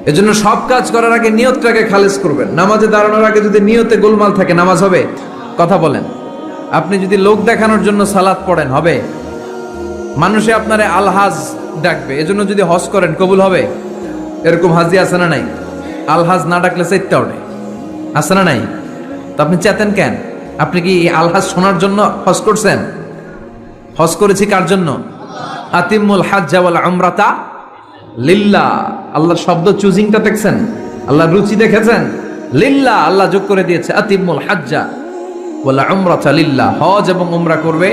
এজন্য সব কাজ করার আগে নিয়তটাকে খালেস করবেন। নামাজে দাঁড়ানোর আগে যদি নিয়তে গোলমাল থাকে নামাজ হবে? কথা বলেন। আপনি যদি লোক দেখানোর জন্য সালাত পড়েন হবে? মানুষে আপনারে আলহাজ ডাকবে, এজন্য যদি হজ করেন কবুল হবে? এরকম হাজি আছে না নাই? আলহাজ না ডাকলে চাইতে ওঠে, আছে না নাই? তো আপনি চেতেন কেন? আপনি কি আলহাজ শোনার জন্য হজ করছেন? হজ করেছি কার জন্য? আতিমুল হাজ্জা ওয়াল উমরাতা লিল্লাহ। আল্লাহর শব্দ চুজিংটা দেখছেন? আল্লাহর রুচি দেখেছেন? লিল্লাহ, আল্লাহ যোগ করে দিয়েছে আতিমুল হাজ্জা ওয়াল উমরাতা লিল্লাহ। হজ এবং উমরা করবে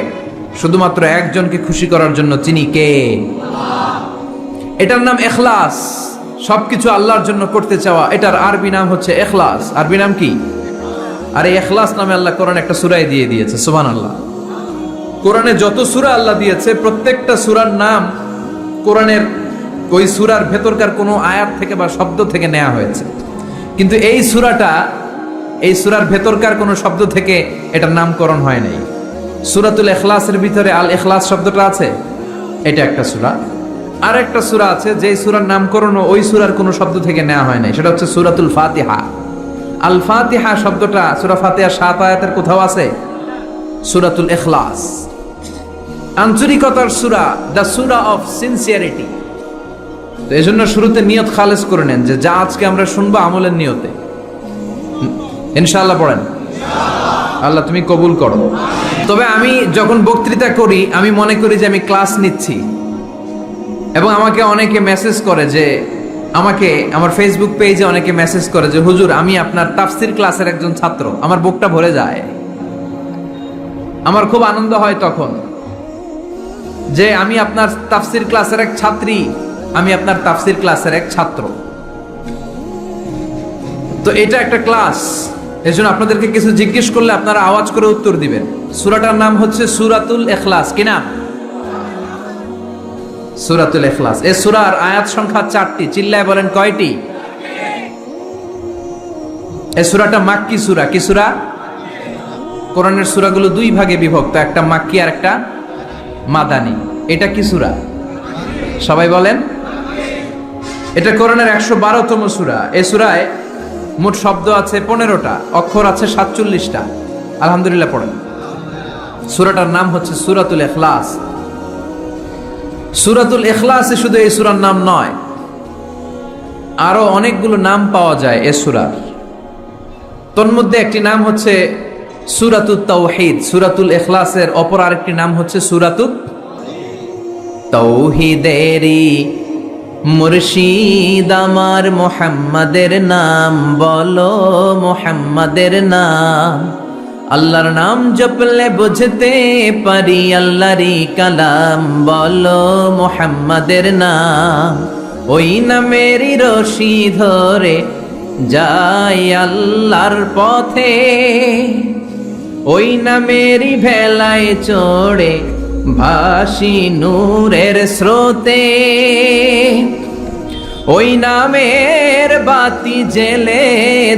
শুধুমাত্র একজনকে খুশি করার জন্য, তিনি কে? এটার নাম ইখলাস। সবকিছু আল্লাহর জন্য করতে চাওয়া, এটার আরবি নাম হচ্ছে ইখলাস। আরবি নাম কি? আর এই ইখলাস নামে আল্লাহ কোরআন একটা সূরায় দিয়ে দিয়েছে। সুবহানাল্লাহ। কোরআনে যত সূরা আল্লাহ দিয়েছে প্রত্যেকটা সূরার নাম কোরআনের ওই সূরার ভেতরকার কোনো আয়াত থেকে বা শব্দ থেকে নেওয়া হয়েছে, কিন্তু এই সূরাটা এই সূরার ভেতরকার কোনো শব্দ থেকে এটার নামকরণ হয় নাই। সূরাতুল ইখলাসের ভিতরে আল ইখলাস শব্দটা আছে, এটা একটা সূরা। আর একটা সূরা আছে যে সূরার নামকরণ ওই সূরার কোনো শব্দ থেকে নেওয়া হয় নাই, সেটা হচ্ছে সূরাতুল ফাতিহা। আল ফাতিহা শব্দটা সূরা ফাতিহার 7 আয়াতের কোথাও আছে? সূরাতুল ইখলাস আন্তরিকতার সূরা, দ্য সূরা অফ সিনসিয়ারিটি। তো এই জন্য শুরুতে নিয়ত খালেস করে নেন যে যা আজকে আমরা শুনবো আমলের নিয়তে। ইনশাআল্লাহ পড়েন, আল্লাহ তুমি কবুল করো। তবে আমি যখন বক্তৃতা করি আমি মনে করি যে আমি ক্লাস নিচ্ছি, এবং আমাকে অনেকে মেসেজ করে যে, আমাকে আমার ফেসবুক পেজে অনেকে মেসেজ করে যে হুজুর আমি আপনার তাফসির ক্লাসের একজন ছাত্র। আমার বুকটা ভরে যায়, আমার খুব আনন্দ হয় তখন যে আমি আপনার তাফসির ক্লাসের এক ছাত্রী, আমি আপনার তাফসির ক্লাসের এক ছাত্র। তো এটা একটা ক্লাস, এজন্য আপনাদেরকে কিছু জিজ্ঞেস করলে আপনারা আওয়াজ করে উত্তর দিবেন। সূরাটার নাম হচ্ছে সূরাতুল ইখলাস। কি নাম? সূরাতুল ইখলাস। এই সূরার আয়াত সংখ্যা 4টি। চিল্লায় বলেন কয়টি? এই সূরাটা মাক্কি সূরা। কি সূরা? কোরআনের সূরাগুলো দুই ভাগে বিভক্ত, একটা মাক্কি আর একটা মাদানী। এটা কি সূরা? সবাই বলেন। এটা কোরআনের 112তম সূরা। এই সূরায় মোট শব্দ আছে 15টা, অক্ষর আছে 47টা। আলহামদুলিল্লাহ পড়েন। সূরাটার নাম হচ্ছে সূরাতুল ইখলাস। সূরাতুল ইখলাসে শুধু এই সূরার নাম নয়, আরো অনেকগুলো নাম পাওয়া যায় এই সূরার। তন্মধ্যে একটি নাম হচ্ছে সূরাতুত তাওহীদ। সূরাতুল ইখলাসের অপর আরেকটি নাম হচ্ছে সূরাতুত তাওহীদেরি মুর্শিদ আমার মুহাম্মাদের নাম বলো, মুহাম্মাদের নাম। আল্লাহর নাম জপলে বুঝতে পারি আল্লাহরই কালাম বলো, মুহাম্মাদের নাম। ওই নামেরই রশি ধরে যাই আল্লাহর পথে, ওই নামেরই ভেলায় চড়ে ভাসি নূরের স্রোতে। ওই নামের বাতি জেলে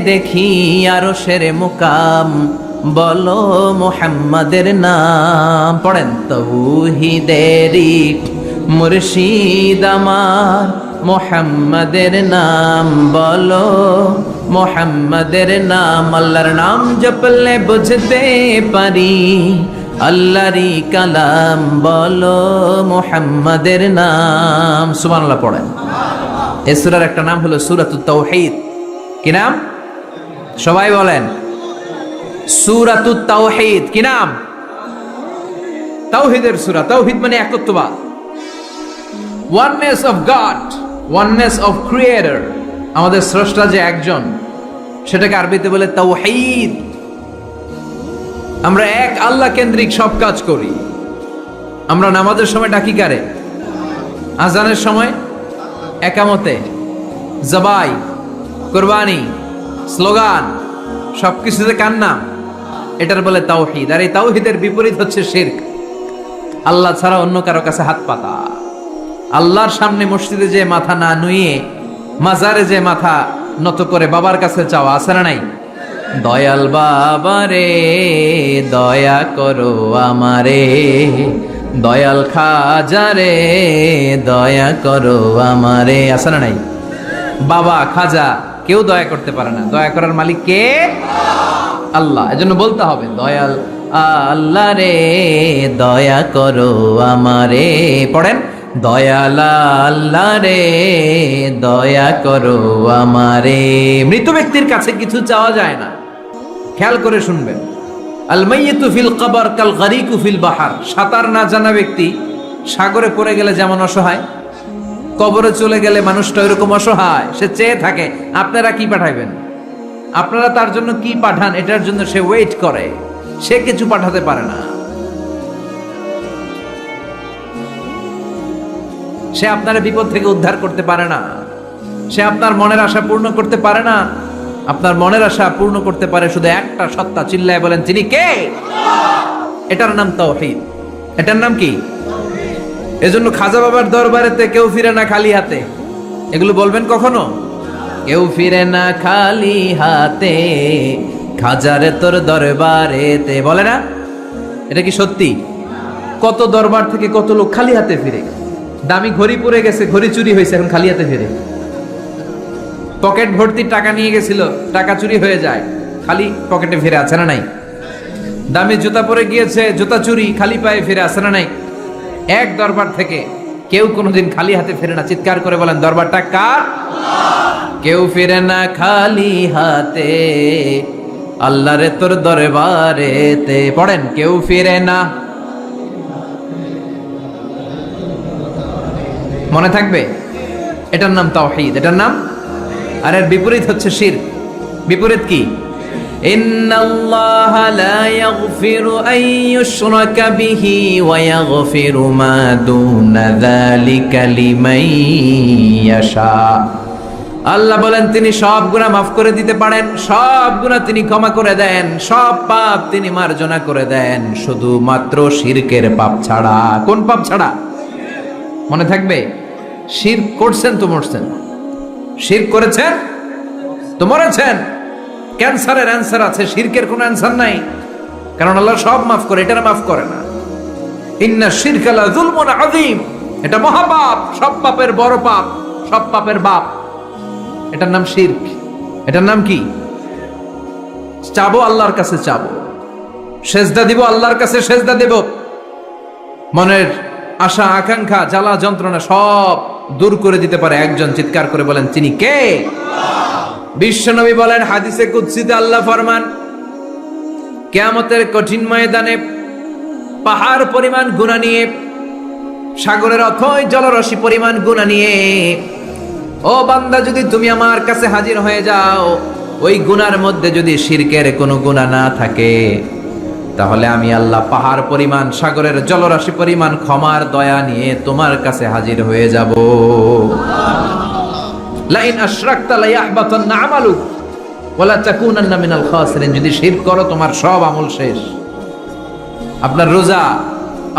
দেখি আরশের মুকাম বলো, মুহাম্মাদের নাম। পড়েন। তাওহীদেরি মুর্শিদ আমার মুহাম্মাদের নাম বলো, মুহাম্মাদের নাম। আল্লাহর নাম জপলে বুঝতে পারি আল্লাহরই কালাম বলো, মুহাম্মাদের নাম। সুবহানাল্লাহ পড়েন। এই সূরার একটা নাম হলো সূরাতুত তাওহীদ। কি নাম? সবাই বলেন সূরাতুত তাওহীদ। কি নাম? তাওহীদের সূরা। তাওহীদ মানে একত্ববাদ, oneness of God, oneness of creator. আমাদের স্রষ্টা যে একজন, সেটাকে আরবিতে বলে তাওহীদ। আমরা এক আল্লাহ কেন্দ্রিক সব কাজ করি। আমরা নামাজের সময় ডাকি কারে? আজানের সময়, একামতে, জবাই, কুরবানি, স্লোগান, সবকিছুতে কার নাম? এটার বলে তাওহীদ। আর এই তাওহীদের বিপরীত হচ্ছে শিরক। আল্লাহ ছাড়া অন্য কারো কাছে হাত পাতা। আল্লাহর সামনে মসজিদে যে মাথা না নুয়ে মাজারে যে মাথা নত করে বাবার কাছে চাওয়া, আছে না নাই? দয়াল বাবা রে দয়া করো আমারে, দয়াল খাজা রে দয়া করো আমারে, আছে না নাই? বাবা খাজা কেউ দয়া করতে পারে না, দয়া করার মালিক কে? আল্লাহ। এজন্য বলতে হবে দয়াল আল্লাহ রে দয়া করো আমারে। পড়েন, দয়াল আল্লাহ রে দয়া করো আমারে। মৃত ব্যক্তির কাছে কিছু চাওয়া যায় না। খেয়াল করে শুনবেন, আল মাইয়িতু ফিল কবর কাল গরিকু ফিল বাহার। সাঁতার না জানা ব্যক্তি সাগরে পড়ে গেলে যেমন অসহায়, কবরে চলে গেলে মানুষটা এরকম অসহায়, সে চেয়ে থাকে আপনারা কি পাঠাইবেন, আপনারা তার জন্য কি পাঠান, এটার জন্য সে ওয়েট করে, সে কিছু পাঠাতে পারে না। সে আপনার বিপদ থেকে উদ্ধার করতে পারে না, সে আপনার মনের আশা পূর্ণ করতে পারে না। আপনার মনের আশা পূর্ণ করতে পারে শুধু একটা সত্তা, চিল্লায় বলেন তিনি কে? এটার নাম তাওহীদ। এটার নাম কি? এজন্য খাজা বাবার দরবারেতে কেউ ফিরে না খালি হাতে। এগুলো বলবেন কখনো? কেউ ফিরে না খালি হাতে, খাজারে তোর দরবারেতে, বলে না? এটা কি সত্যি? কত দরবার থেকে কত লোক খালি হাতে ফিরে। দামি ঘড়ি পরে গেছে, ঘড়ি চুরি হয়েছে, এখন খালি হাতে ফিরে। পকেট ভর্তি টাকা নিয়ে গেছিল, টাকা চুরি হয়ে যায়, খালি পকেটে ফিরে, আছে না নাই? দামি জুতা পরে গিয়েছে, জুতা চুরি, খালি পায়ে ফিরে, আছে না নাই? এক দরবার থেকে কেউ কোনোদিন খালি হাতে ফিরে না। চিৎকার করে বলেন দরবারটা কার? কেউ ফিরে না খালি হাতে, আল্লাহ রে তোর দরবারেতে। পড়েন, কেউ ফিরে না। মনে থাকবে? এটার নাম তাওহীদ, এটার নাম। আর এর বিপরীত হচ্ছে শিরক। বিপরীত কি? ইন্নাল্লাহা লা ইয়াগফিরু আন ইউশরাকা বিহি ওয়া ইয়াগফিরু মা দুনা যালিকা লিমান ইয়াশা। আল্লাহ বলেন তিনি সব গুনাহ মাফ করে দিতে পারেন, সব গুনাহ তিনি ক্ষমা করে দেন, সব পাপ তিনি মার্জনা করে দেন, শুধুমাত্র শিরকের পাপ ছাড়া। কোন পাপ ছাড়া? মনে থাকবে, শিরক করছেন তো মরছেন, শিরক করেছেন তো মরেছেন। ক্যান্সারের অ্যান্সার আছে, শিরকের কোনো অ্যান্সার নাই, কারণ আল্লাহ সব মাফ করে, এটা মাফ করে না। ইন্না শিরকা লা যুলমুন আযীম, এটা মহাপাপ, সব পাপের বড় পাপ, সব পাপের বাপ। এটার নাম শিরক। এটার নাম কি? চাবো আল্লাহর কাছে, চাবো, সেজদা দিব আল্লাহর কাছে, সেজদা দেব। মনের আশা আকাঙ্ক্ষা জ্বালা যন্ত্রণা সব দূর করে দিতে পারে একজন। চিৎকার করে বলেন তিনি কে? বিশ্বনবী বলেন হাদিসে কুদসিতে আল্লাহ ফরমান, কিয়ামতের কঠিন ময়দানে পাহাড় পরিমাণ গুনাহ নিয়ে, সাগরের অথই জলরাশি পরিমাণ গুনাহ নিয়ে, ও বান্দা যদি তুমি আমার কাছে হাজির হয়ে যাও, ওই গুনার মধ্যে যদি শিরকের কোনো গুনাহ না থাকে, তাহলে আমি আল্লাহ পাহাড় পরিমাণ, সাগরের জলরাশি পরিমাণ ক্ষমার দয়া নিয়ে তোমার কাছে হাজির হয়ে যাব। লাইন আশরাকতা লা ইয়াহবাতান্না আমালুক ওয়া লা তাকুনান্না মিনাল খাসিরিন। যদি শিরক করো তোমার সব আমল শেষ। আপনার রোজা,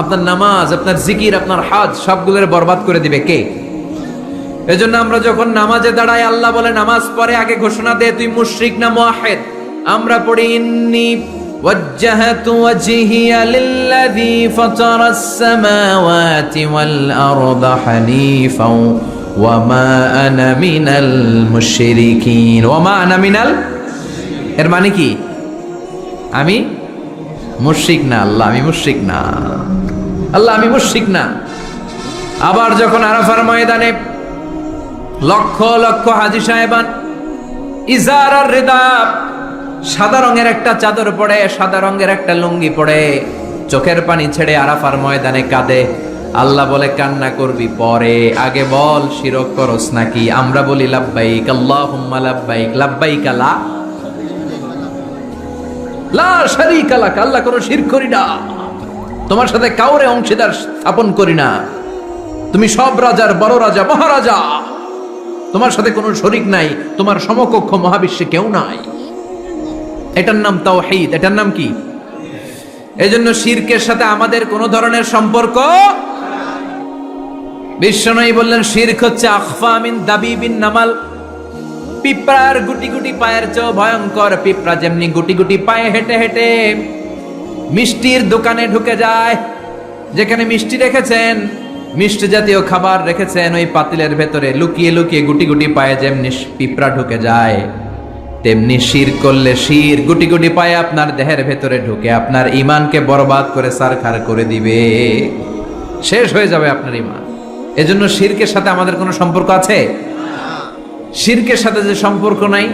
আপনার নামাজ, আপনার জিকির, আপনার হজ সবগুলোর বরবাদ করে দিবে কে? এজন্য আমরা যখন নামাজে দাঁড়াই, আল্লাহ বলে নামাজ পড়ে আগে ঘোষণা দে তুই মুশরিক না মুওয়াহহিদ। আমরা পড়ি ইন্নী ওয়াজ্জাহতু ওয়াজহিয়া লিল্লাযী ফাতারাস সামাওয়াতি ওয়াল আরদা হানিফাও ওয়া মা আনা মিনাল মুশরিকিন। ওয়া মা আনা মিনাল, এর মানে কি? আমি মুশরিক না। আল্লাহ আমি মুশরিক না, আল্লাহ আমি মুশরিক না। আবার যখন আরাফার ময়দানে লক্ষ লক্ষ হাজী সাহেবান ইজার আর রিদা সাদা রঙের একটা চাদর পরে, সাদা রঙের একটা লুঙ্গি পরে, চোখের পানি ছেড়ে আরাফার ময়দানে কাঁদে। আল্লাহ বলে কান্না করবি পরে, আগে বল শিরক করস নাকি? আমরা বলি লাব্বাইক আল্লাহুম্মা লাব্বাইক, লাব্বাইক লা শারীকা লাক, আল্লাহ কোনো শিরক করি না, তোমার সাথে কাউরে অংশীদার স্থাপন করি না, তুমি সব রাজার বড় রাজা, মহারাজা, তোমার সাথে কোনো শরীক নাই, তোমার সমকক্ষ মহাবিশ্বে কেউ নাই। এটার নাম তাওহীদ। এটার নাম কি? এজন্য শিরকের সাথে আমাদের কোনো ধরনের সম্পর্ক। বিশ্বনবী বললেন শিরক হচ্ছে আখফা মিন দাবিবিন নামাল, পিঁপড়ার গুটি গুটি পায়ের চেয়েও ভয়ঙ্কর। পিঁপড়া যেমনি গুটি গুটি পায়ে হেঁটে হেঁটে মিষ্টির দোকানে ঢুকে যায়, যেখানে মিষ্টি রেখেছেন, মিষ্টি জাতীয় খাবার রেখেছেন, ওই পাতিলের ভেতরে লুকিয়ে লুকিয়ে গুটি গুটি পায়ে যেমনি পিঁপড়া ঢুকে যায়, তেমনি শির করলে শির গুটি গুটি পায়ে আপনার দেহের ভেতরে ঢুকে আপনার ঈমানকে বরবাদ করে সারখার করে দিবে, শেষ হয়ে যাবে আপনার ঈমান। এজন্য শিরকের সাথে আমাদের কোনো সম্পর্ক আছে? শিরকের সাথে যে সম্পর্ক নাই,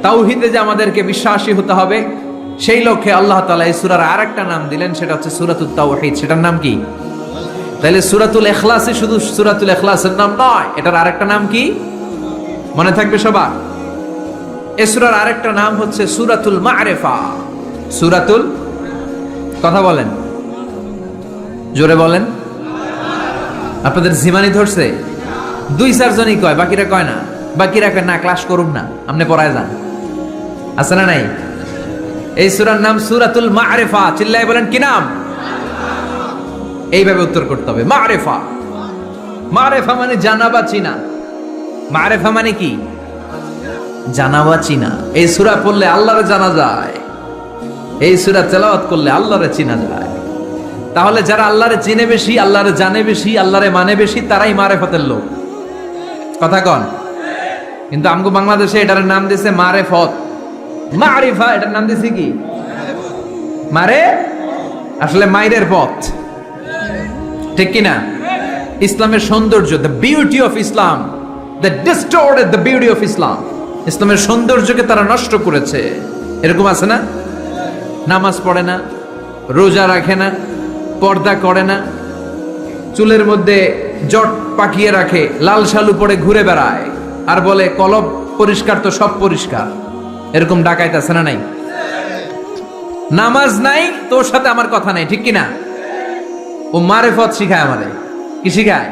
তাওহীদে যে আমাদেরকে বিশ্বাসী হতে হবে, সেই লক্ষ্যে আল্লাহ তাআলা এই সূরার আরেকটা নাম দিলেন, সেটা হচ্ছে সূরাতুত তাওহীদ। সেটার নাম কি? তাহলে সূরাতুল ইখলাসই শুধু সূরাতুল ইখলাসের নাম নয়, এটার আরেকটা নাম কি মনে থাকবে সবার? এই সূরার আরেকটা নাম হচ্ছে সূরাতুল মা'রিফা। সূরাতুল, কথা বলেন, জোরে বলেন। আপনাদের জিমানি ধরছে? 2-4 জনই কয়, বাকিরা কয় না। বাকিরা কয় না, ক্লাস করুন না, আপনি পড়ায় যান। আছে না নাই? এই সূরার নাম সূরাতুল মা'রিফা। চিল্লায় বলেন কি নাম? এইভাবে উত্তর করতে হবে, মা'রিফা। মা'রিফা মানে জানা বা চিনা। মা'রিফা মানে কি? জানা বা চিনা। এই সূরা পড়লে আল্লাহরে জানা যায়, এই সূরা তেলাওয়াত করলে আল্লাহরে চিনা যায়। তাহলে যারা আল্লাহরে চিনে বেশি, আল্লাহরে জানে বেশি, আল্লাহরে মানে বেশি, তারাই মারেফতের লোক। কথা কন? কিন্তু আমগো বাংলাদেশে এটার নাম দিয়েছে মারেফত। মারিফা এটার নাম দিয়েছে কি? মারে, আসলে মাইরের পথ। ঠিক কিনা? ইসলামের সৌন্দর্য, the beauty of Islam, the distorted the beauty of Islam. ইসলামের সৌন্দর্যকে তারা নষ্ট করেছে। এরকম আছে না? নামাজ পড়ে না, রোজা রাখে না, পর্দা করে না, চুলের মধ্যে জট পাকিয়ে রাখে, লাল শালু পরে ঘুরে বেড়ায়, আর বলে কলব পরিষ্কার তো সব পরিষ্কার। এরকম ডাকাইত আছে না নাই? নামাজ নাই, তোর সাথে আমার কথা নাই, ঠিক কিনা? ও মারেফত শিখায় আমাদের। কি শিখায়?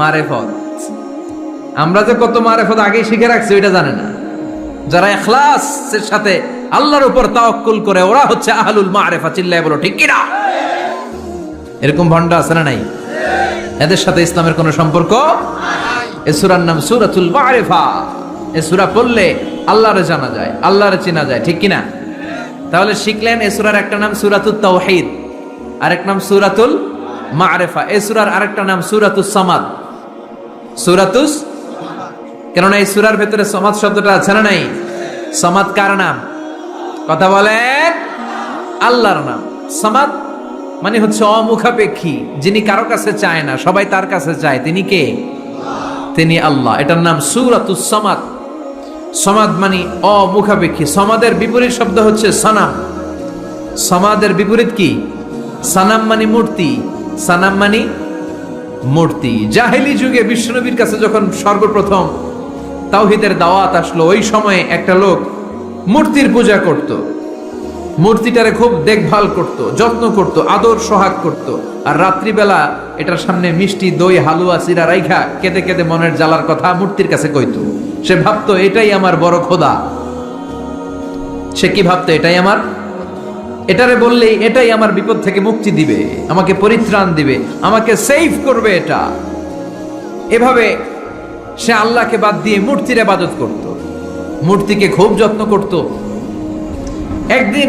মারেফত। আমরা যে কত মারেফত আগেই শিখে রাখছি ওইটা জানে না। যারা ইখলাসের সাথে আল্লাহর উপর তাওয়াক্কুল করে, ওরা হচ্ছে আহলুল মারেফা। চিল্লায় বলো ঠিক কিনা? এরকম ভন্ডা আছে না নাই? এদের সাথে ইসলামের কোনো সম্পর্ক নাই। এই সূরার নাম সূরাতুল মারিফা। এই সূরা পড়লে আল্লাহরে জানা যায়, আল্লাহরে চেনা যায়, ঠিক কিনা? তাহলে শিখলেন এই সূরার একটা নাম সূরাতুত তাওহীদ, আরেক নাম সূরাতুল মারিফা। এই সূরার আরেকটা নাম সূরাতুস সামাদ। সূরাতুস, কেননা এই সূরার ভেতরে সামাদ শব্দটা আছে না নাই? সামাদ কার নাম? কথা বলেন। আল্লাহর নাম। সামাদ মানে হচ্ছে অমুখাপেক্ষী, যিনি কারো কাছে চায় না, সবাই তার কাছে চায়। তিনি কে? তিনি আল্লাহ। এটার নাম সূরাতুস সামাদ। সামাদ মানে অমুখাপেক্ষী। সামাদের বিপরীত শব্দ হচ্ছে সানাম। সামাদের বিপরীত কি? সানাম মানে মূর্তি। সানাম মানে মূর্তি। জাহেলি যুগে বিশ্বনবীর কাছে যখন সর্বপ্রথম তাওহীদের দাওয়াত আসলো, ওই সময়ে একটা লোক মূর্তির পূজা করত, মূর্তিটারে খুব দেখভাল করত, যত্ন করত, আদর সোহাগ করত, আর রাত্রিবেলা এটার সামনে মিষ্টি দই হালুয়া চিরা রাইখা কেঁদে কেঁদে মনের জ্বালার কথা মূর্তির কাছে কইতো। সে ভাবতো এটাই আমার বড় খোদা। সে কি ভাবতো? এটাই আমার, এটারে বললেই এটাই আমার বিপদ থেকে মুক্তি দিবে, আমাকে পরিত্রাণ দিবে, আমাকে সেভ করবে এটা। এভাবে সে আল্লাহকে বাদ দিয়ে মূর্তির ইবাদত করত, মূর্তিকে খুব যত্ন করত। একদিন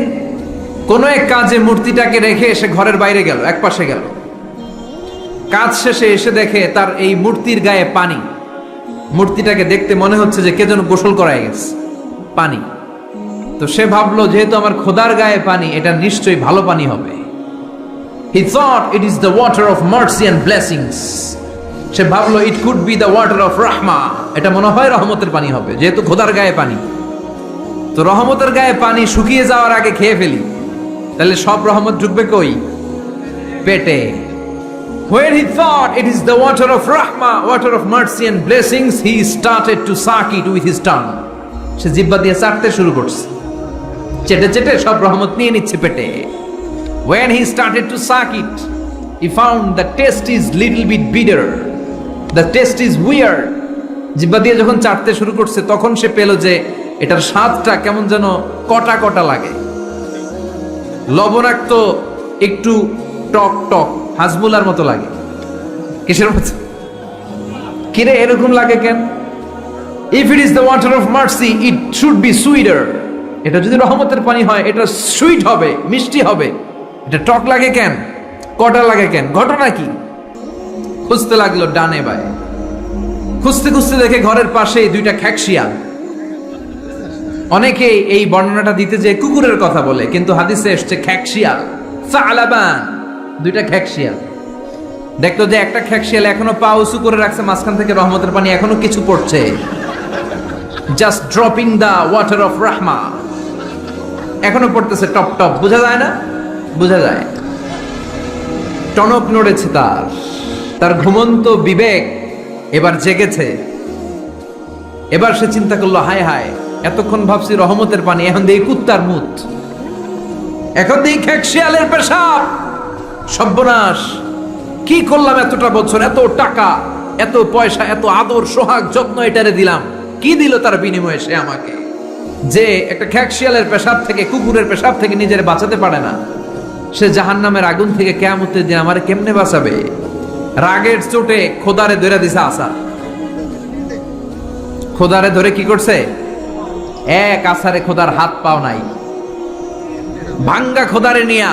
কোন এক কাজে মূর্তিটাকে রেখে এসে ঘরের বাইরে গেল, এক পাশে গেল। কাজ শেষে এসে দেখে তার এই মূর্তির গায়ে পানি। মূর্তিটাকে দেখতে মনে হচ্ছে যে কে যেন গোসল করায় গেছে, পানি। তো সে ভাবলো যেহেতু আমার খোদার গায়ে পানি, এটা নিশ্চয়ই ভালো পানি হবে। He thought it is the water of mercy and blessings. সে ভাবলো it could be the water of rahma. এটা মনে হয় রহমতের পানি হবে, যেহেতু খোদার গায়ে পানি। তো রহমতের গায়ে পানি শুকিয়ে যাওয়ার আগে খেয়ে ফেলি, তাহলে সব রহমত ঢুকবে কই? পেটে। When he thought it is the water of rahmah, water of mercy and blessings, he started to suck it with his tongue. সে জিহ্বা দিয়ে চাটতে শুরু করছে, চেটে চেটে সব রহমত নিয়ে নিচ্ছে পেটে। When he started to suck it, he found the taste is little bit bitter. The taste is weird. জিহ্বা দিয়ে যখন চাটতে শুরু করছে তখন সে পেল যে এটার স্বাদটা কেমন যেন কটা কটা লাগে, লবণাক্ত, একটু টক টক, হাজমুলার মতো লাগে। কিসের মতো? কিরে এরকম লাগে কেন? If it is the water of mercy, it should be sweeter. এটা যদি রহমতের পানি হয় এটা সুইট হবে, মিষ্টি হবে। এটা টক লাগে কেন, কটা লাগে কেন, ঘটনা কি? খুঁজতে লাগলো ডানে বায়ে, খুঁজতে খুঁজতে দেখে ঘরের পাশেই দুইটা খ্যাকশিয়াল। অনেকে এই বর্ণনাটা দিতে যে কুকুরের কথা বলে, কিন্তু হাদিসে এসছে খ্যাকশিয়াল, সালাবান, দুইটা খ্যাকশিয়াল। দেখতো যে একটা খ্যাকশিয়াল এখনো পা উঁচু করে রাখছে, মাঝখান থেকে রহমতের পানি এখনো কিছু পড়ছে, just dropping the water of রাহমা, এখনো পড়তেছে টপ টপ। বোঝা যায় না? বোঝা যায়। টনক নড়েছে তার, তার ঘুমন্ত বিবেক এবার জেগেছে। এবার সে চিন্তা করলো, হায় হায়, এতক্ষণ ভাবছি রহমতের পানি, এখন দেখি কুত্তার মুত, এখন দেখি খ্যাকশিয়ালের পেশাব। সর্বনাশ, কি করলাম এতটা বছর, এত টাকা, এত পয়সা, এত আদর সোহাগ যত্ন এটারে দিলাম, কি দিল তার বিনিময়ে সে আমাকে? যে একটা খ্যাকশিয়ালের পেশাব থেকে, কুকুরের পেশাব থেকে নিজের বাঁচাতে পারে না, সে জাহান্নামের আগুন থেকে কিয়ামতের দিন আমারে কেমনে বাঁচাবে? রাগের চোটে খোদারে ধরে দিছে আসা। খোদারে ধরে কি করছে? এক আসারে খোদার হাত পাও নাই, ভাঙ্গা খোদারে নিয়া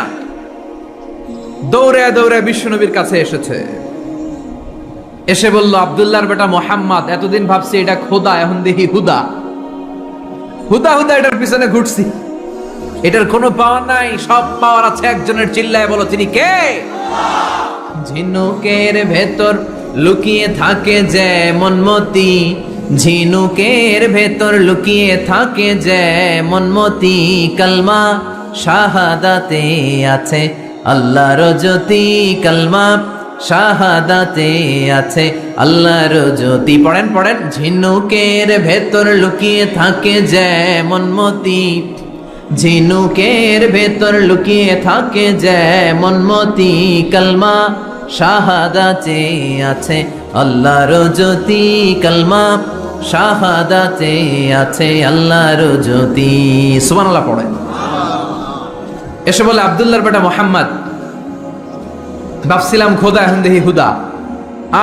দৌড়ে দৌড়ে বিশ্বনবীর কাছে এসেছে। এসে বলল, আব্দুল্লাহর বেটা মোহাম্মদ, এতদিন ভাবছি এটা খোদা, এখন দেখি হুদা। হুদা হুদা এটার পিছনে ঘুরছি, এটার কোনো পাওয়ার নাই, সব পাওয়ার আছে একজনের। চিল্লায় বলো, তিনি কে? ঝিনুকের ভেতর লুকিয়ে থাকে যেমন মতি, ঝিনুকের ভেতর লুকিয়ে থাকে যেমন মতি, কালমা শাহাদাতে আছে আল্লাহর জ্যোতি, কালমা শাহাদাতে আছে আল্লাহর জ্যোতি। পড়েন পড়েন। ঝিনুকের ভেতর লুকিয়ে থাকে যেমন মতি, ঝিনুকের ভেতর লুকিয়ে থাকে যেমন মতি, কালমা শাহাদাতে আছে আল্লাহর জ্যোতি, কালমা শাহাদাতে আছে আল্লাহর জ্যোতি। সুবহানাল্লাহ পড়েন। এসে বলে, আব্দুল্লাহর বেটা মোহাম্মদ, ভাবছিলাম খোদা, এখন দেখি হুদা,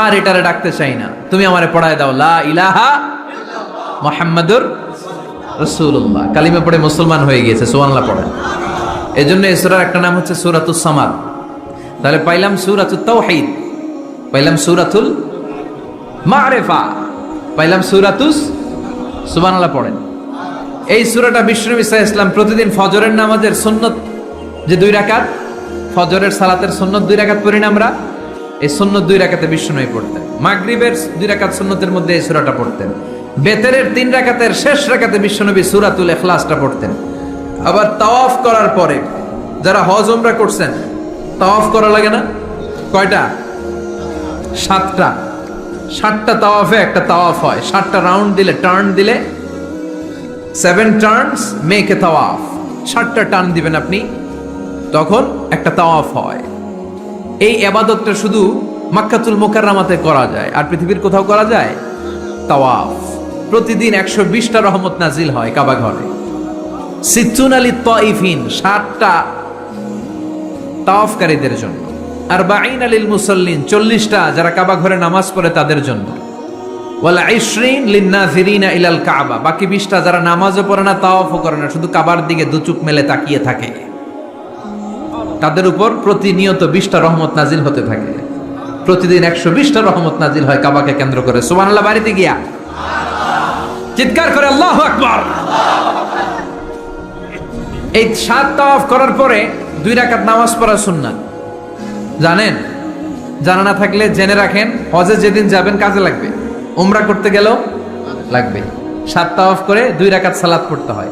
আর এটারে ডাকতে চাই না, তুমি আমারে পড়ায় দাও লা ইলাহা মুহাম্মাদুর রাসূলুল্লাহ। কালিমা পড়ে মুসলমান হয়ে গিয়েছে। সুবহানাল্লাহ পড়েন। এজন্য এই সূরার একটা নাম হচ্ছে সূরাতুস সামাদ। তাহলে পাইলাম সূরাতুত তাওহীদ, পাইলাম সূরাতুল মারিফা, পাইলাম সূরাতুস, সুবহানাল্লাহ পড়েন। এই সূরাটা বিশ্বনবী সাল্লাল্লাহু আলাইহি ওয়াসাল্লাম প্রতিদিন ফজরের নামাজের সুন্নত, যে 2 রাকাত ফজরের সালাতের সুন্নত 2 রাকাত পড়ি না আমরা, এই সুন্নত 2 রাকাতে বিশ্বনবী পড়তেন। মাগরিবের 2 রাকাত সুন্নতের মধ্যে এই সূরাটা পড়তেন। বেতেরের 3 রাকাতের শেষ রাকাতে বিশ্বনবী সূরাতুল ইখলাসটা পড়তেন। আবার তাওয়াফ করার পরে যারা হজ উমরা করছেন, তাওয়াফ করা লাগে না? কয়টা? 7টা। 7টা তাওয়াফে একটা তাওয়াফ হয়। 7টা রাউন্ড দিলে, টার্ন দিলে, 7 টার্নস মেক এ তাওয়াফ। 7টা টার্ন দিবেন আপনি, তখন একটা তাওয়াফ হয়। এই ইবাদতটা শুধু মক্কাতুল মুকাররমাতে করা যায়, আর পৃথিবীর কোথাও করা যায়? তাওয়াফ। প্রতিদিন 120টা রহমত নাজিল হয় কাবা ঘরে। সিত্তুন লিত তাইফিন, 7টা তাওয়াফকারীদের জন্য। 40 লিল মুসাল্লিন, 40টা যারা কাবা ঘরে নামাজ পড়ে তাদের জন্য। ওয়াল 20 লিন নাযিরিনা ইলাল কাবা, বাকি 20টা যারা নামাজও পড়ে না, তাওয়াফও করে না, শুধু কাবার দিকে দু চোখ মেলে তাকিয়ে থাকে, তাদের উপর প্রতিনিয়ত 20টা রহমত নাজিল হতে থাকে। প্রতিদিন 120টা রহমত নাজিল হয় কাবাকে কেন্দ্র করে। সুবহানাল্লাহ বাড়িতে গিয়া চিৎকার করে আল্লাহু আকবার। এই 7 তাওয়াফ করার পরে 2 রাকাত নামাজ পড়া সুন্নাত, জানেন? জানা না থাকলে জেনে রাখেন, হজে যেদিন যাবেন কাজে লাগবে, উমরা করতে গেলেও লাগবে। 7 তাওয়াফ করে 2 রাকাত সালাত পড়তে হয়।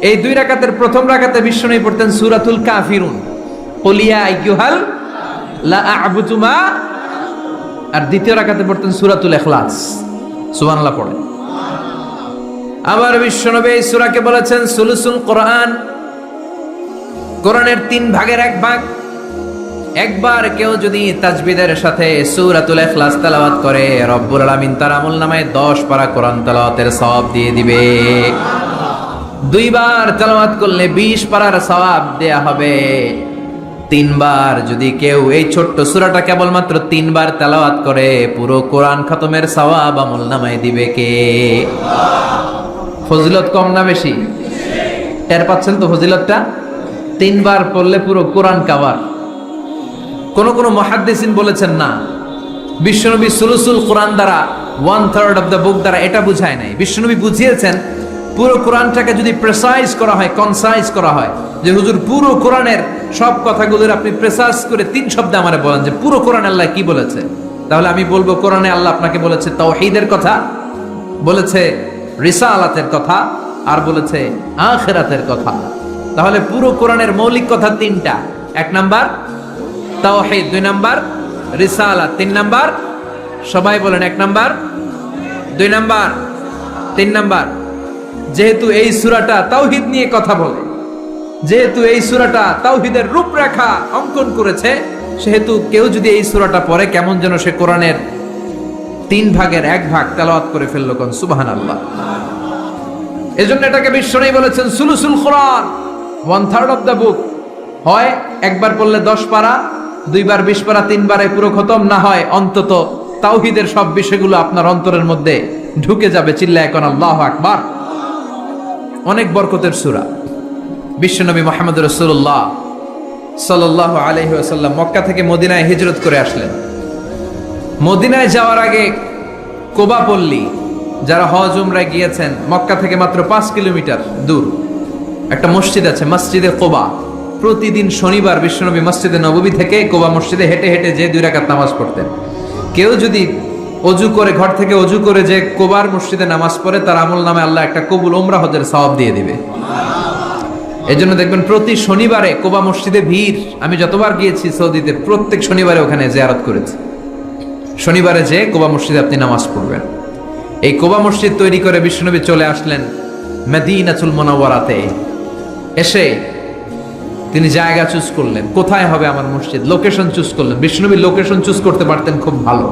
এই 2 রাকাতের প্রথম রাকাতে বিশ্বনবী পড়তেন সূরাতুল কাফিরুন, কুল ইয়া আইয়ুহাল লা আ'বুদু মা, আর দ্বিতীয় রাকাতে পড়তেন সূরাতুল ইখলাস। সুবহানাল্লাহ পড়ে। আবার বিশ্বনবী এই সূরাকে বলেছেন সুলুসুল কোরআন, কোরআনের 3 ভাগের 1 ভাগ। একবার কেউ যদি তাজবিদের সাথে সূরাতুল ইখলাস তেলাওয়াত করে, রব্বুল আলামিন তার আমলনামায় 10 পারা কোরআন তেলাওয়াতের সওয়াব দিয়ে দিবে। 2 বার তেলাওয়াত করলে 20 পারার সওয়াব দেয়া হবে। 3 বার যদি কেউ এই ছোট্ট সূরাটা কেবলমাত্র 3 বার তেলাওয়াত করে, পুরো কোরআন খতমের সওয়াব আমলনামায় দিবে কে? ফজিলত কম না বেশি? টের পাচ্ছেন তো ফজিলতটা? 3 বার পড়লে পুরো কোরআন কভার। কোন কোন মুহাদ্দিসিন বলেছেন না, বিশ্বনবী সুলুসুল কোরআন দ্বারা 1/3 অফ দ্য বুক দ্বারা এটা বুঝায় নাই। বিশ্বনবী বুঝিয়েছেন পুরো কোরআনটাকে যদি প্রেসাইজ করা হয়, কনসাইজ করা হয়, যে হুজুর পুরো কোরআনের সব কথাগুলোর আপনি প্রেসাইজ করে 3 শব্দে আমারে বলেন যে পুরো কোরআন আল্লাহ কি বলেছে, তাহলে আমি বলবো কোরআনে আল্লাহ আপনাকে বলেছে তাওহীদের কথা, বলেছে রিসালাতের কথা, আর বলেছে আখিরাতের কথা। তাহলে পুরো কোরআনের মৌলিক কথা 3টা। 1 নাম্বার তাওহীদ, 2 নাম্বার রিসালাত, 3 নাম্বার সবাই বলেন 1 নাম্বার, 2 নাম্বার, 3 নাম্বার। যেহেতু এই সূরাটা তাওহীদ নিয়ে কথা বলে, যেহেতু এই সূরাটা তাওহীদের রূপরেখা অঙ্কন করেছে, সেহেতু কেউ যদি এই সূরাটা পড়ে কেমন যেন সে কোরআনের 3 ভাগের 1 ভাগ তেলাওয়াত করে ফেললো। কোন সুবহানাল্লাহ। এজন্য এটাকে বিশ্বনবী বলেছেন সুলুসুল কোরআন, 1/3 অফ দ্য বুক। হয় একবার পড়লে 10 পারা, 2 বার 20 পারা, 3 বারে পুরো খতম, না হয় অন্তত তাওহীদের সব বিষয়গুলো আপনার অন্তরের মধ্যে ঢুকে যাবে। চিল্লায় কোন আল্লাহু আকবার। অনেক বরকতের সূরা। বিশ্বনবী মুহাম্মদ রাসূলুল্লাহ সাল্লাল্লাহু আলাইহি ওয়াসাল্লাম মক্কা থেকে মদিনায় হিজরত করে আসলেন। মদিনায় যাওয়ার আগে কোবা পল্লী, যারা হজ উমরায় গিয়েছেন, মক্কা থেকে মাত্র 5 কিলোমিটার দূর একটা মসজিদ আছে, মসজিদে কোবা। প্রতিদিন শনিবার বিশ্বনবী মসজিদে নববী থেকে কোবা মসজিদে হেঁটে হেঁটে যে 2 রাকাত নামাজ পড়তেন। কেউ যদি অজু করে, ঘর থেকে অজু করে যে কোবার মসজিদে নামাজ পড়ে, তার আমল নামে আল্লাহ একটা কবুল উমরা হজের সওয়াব দিয়ে দিবে। এই জন্য দেখবেন প্রতি শনিবারে কোবা মসজিদে ভিড়। আমি যতবার গিয়েছি সৌদিতে, প্রত্যেক শনিবারে ওখানে জিয়ারত করেছি। শনিবারে যে কোবা মসজিদে আপনি নামাজ পড়বেন। এই কোবা মসজিদ তৈরি করে বিশ্বনবী চলে আসলেন মদিনাতুল মুনাওয়ারাতে। এসে তিনি জায়গা চুজ করলেন, কোথায় হবে আমার মসজিদ, লোকেশন চুজ করলেন। বিশ্বনবী লোকেশন চুজ করতে পারতেন খুব ভালো।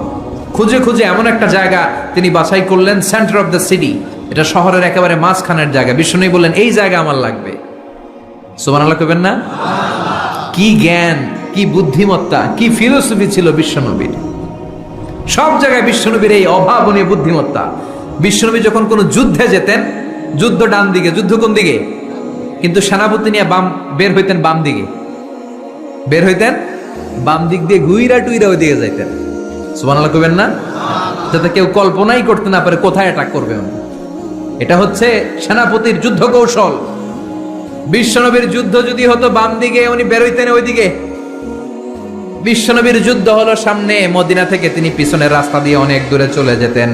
খুঁজে খুঁজে এমন একটা জায়গা তিনি বাছাই করলেন, সেন্টার অফ দ্য সিটি, এটা শহরের একেবারে মাঝখানের জায়গা। বিশ্বনবী বললেন এই জায়গা আমার লাগবে। সুবহানাল্লাহ কইবেন না? কি জ্ঞান, কি বুদ্ধিমত্তা, কি ফিলোসফি ছিল বিশ্বনবীর। সব জায়গায় বিশ্বনবীর এই অভাবনীয় বুদ্ধিমত্তা। বিশ্বনবী যখন কোনো যুদ্ধে যেতেন, যুদ্ধ ডান দিকে, যুদ্ধ কোন দিকে, কিন্তু সেনাপতি নিয়ে বের হইতেন বাম দিকে, বের হইতেন বাম দিক দিয়ে, গুইরা টুইরা ওই দিকে যাইতেন। সুবহানাল্লাহ কইবেন না? যাতে কেউ কল্পনাই করতে না পারে কোথায় অ্যাটাক করবে উনি। এটা হচ্ছে সেনাপতির যুদ্ধ কৌশল। বিশ্বনবীর যুদ্ধ যদি হতো বাম দিকে, উনি বের হইতেন ওই দিকে। বিশ্বনবীর যুদ্ধ হলো সামনে, মদিনা থেকে তিনি পিছনের রাস্তা দিয়ে অনেক দূরে চলে যেতেন।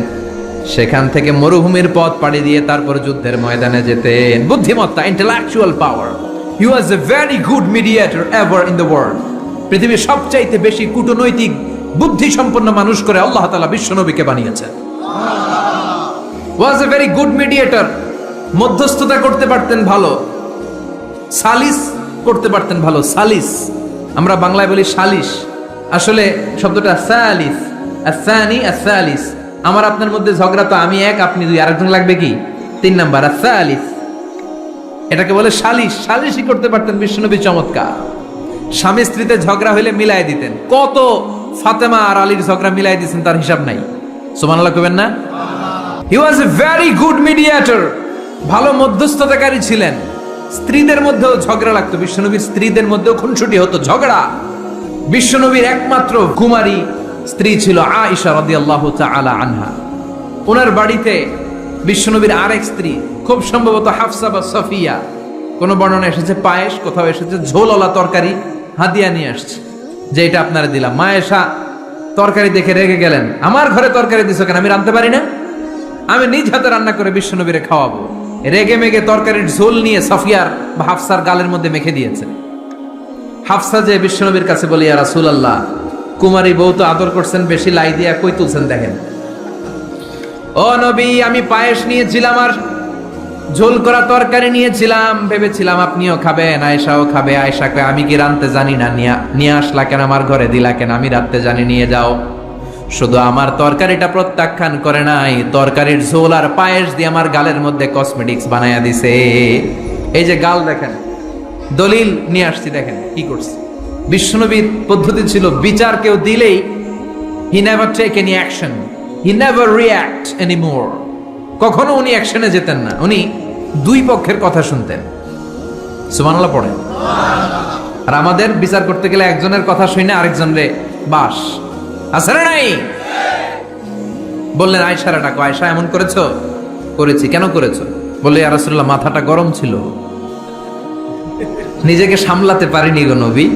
সেখান থেকে মরুভূমির পথ পাড়ি দিয়ে তারপর যুদ্ধের ময়দানে যেতেন। বুদ্ধিমত্তা, intellectual power. He was a very good mediator ever in the world. পৃথিবীর সবচাইতে বেশি কূটনৈতিক বুদ্ধি সম্পন্ন মানুষ করে আল্লাহ তাআলা বিশ্বনবীকে বানিয়েছেন। ওয়াজ এ ভেরি গুড মিডিয়েটর। মধ্যস্থতা করতে পারতেন ভালো, সালিস করতে পারতেন ভালো। সালিস আমরা বাংলায় বলি সালিশ, আসলে শব্দটা সালিস, আসানি আসালিস। আমার আপনার মধ্যে ঝগড়া, তো আমি 1 আপনি 2, আরেকজন লাগবে কি 3 নাম্বার, আসালিস। এটাকে বলে সালিশ। সালিশই করতে পারতেন বিশ্বনবী, চমৎকার। স্বামী স্ত্রীতে ঝগড়া হইলে মিলাই দিতেন। কত ফাতেমা আর আলীর ঝগড়া মিলাই দিয়েছেন তার হিসাব নাই। সুবহানাল্লাহ কইবেন না? হি ওয়াজ এ ভেরি গুড মিডিয়েটর। ভালো মধ্যস্থতাকারী ছিলেন। স্ত্রীদের মধ্যেও ঝগড়া লাগতো, বিশ্বনবীর স্ত্রীদের মধ্যেও খুনসুটি হতো, ঝগড়া। বিশ্বনবীর একমাত্র কুমারী স্ত্রী ছিল আয়েশা রাদিয়াল্লাহু তাআলা আনহা। ওনার বাড়িতে বিশ্বনবীর আরেক স্ত্রী, খুব সম্ভবত হাফসা বা সফিয়া, কোন বর্ণনা এসেছে পায়েস, কোথাও এসেছে ঝোলওয়ালা তরকারি হাদিয়া নিয়ে আসছে, যে এটা আপনারা দিলাম। মা আয়েশা তরকারি দেখে রেগে গেলেন, আমার ঘরে তরকারি দিছো কেন, আমি রাঁধতে পারি না? আমি নিজ হাতে রান্না করে বিশ্বনবীরে খাওয়াবো। রেগে মেগে তরকারির ঝোল নিয়ে সাফিয়ার বা হাফসার গালের মধ্যে মেখে দিয়েছে। হাফসা যে বিশ্বনবীর কাছে বলি, ইয়া রাসূলুল্লাহ, কুমারী বউ তো আদর করছেন বেশি, লাই দিয়া কই তুলছেন দেখেন। ও নবী, আমি পায়েস নিয়েছিলাম আর ঝোল করা তরকারি নিয়েছিলাম, ভেবেছিলাম আপনিও খাবেন, আয়েশাও খাবে। আয়েশা কয়, আমি কি রাঁধতে জানি না, নিয়ে আসলা কেন আমার ঘরে, দিলা কেন? আমি রাঁধতে জানি, নিয়ে যাও। শুধু আমার তরকারিটা প্রত্যাখ্যান করে নাই, তরকারির ঝোল আর পায়েস দিয়ে আমার গালের মধ্যে কসমেটিক্স বানায়া দিছে। এই যে গাল দেখেন, দলিল নিয়ে আসছি, দেখেন কি করছে। বিশ্বনবীর পদ্ধতি ছিল, বিচার কেউ দিলেই he never take any action, he never react anymore. কখনো উনি অ্যাকশনে যেতেন না, উনি দুই পক্ষের কথা শুনতেন। সুবহানাল্লাহ পড়েন। আর আমাদের বিচার করতে গেলে একজনের কথা শুনে আরেকজনরে বাস আছে না নাই? বললেন আয়েশার ডাকো, আয়েশা এমন করেছো? করেছি। কেন করেছো? বললে, ইয়া রাসূলুল্লাহ, মাথাটা গরম ছিল, নিজেকে সামলাতে পারিনি গো নবী,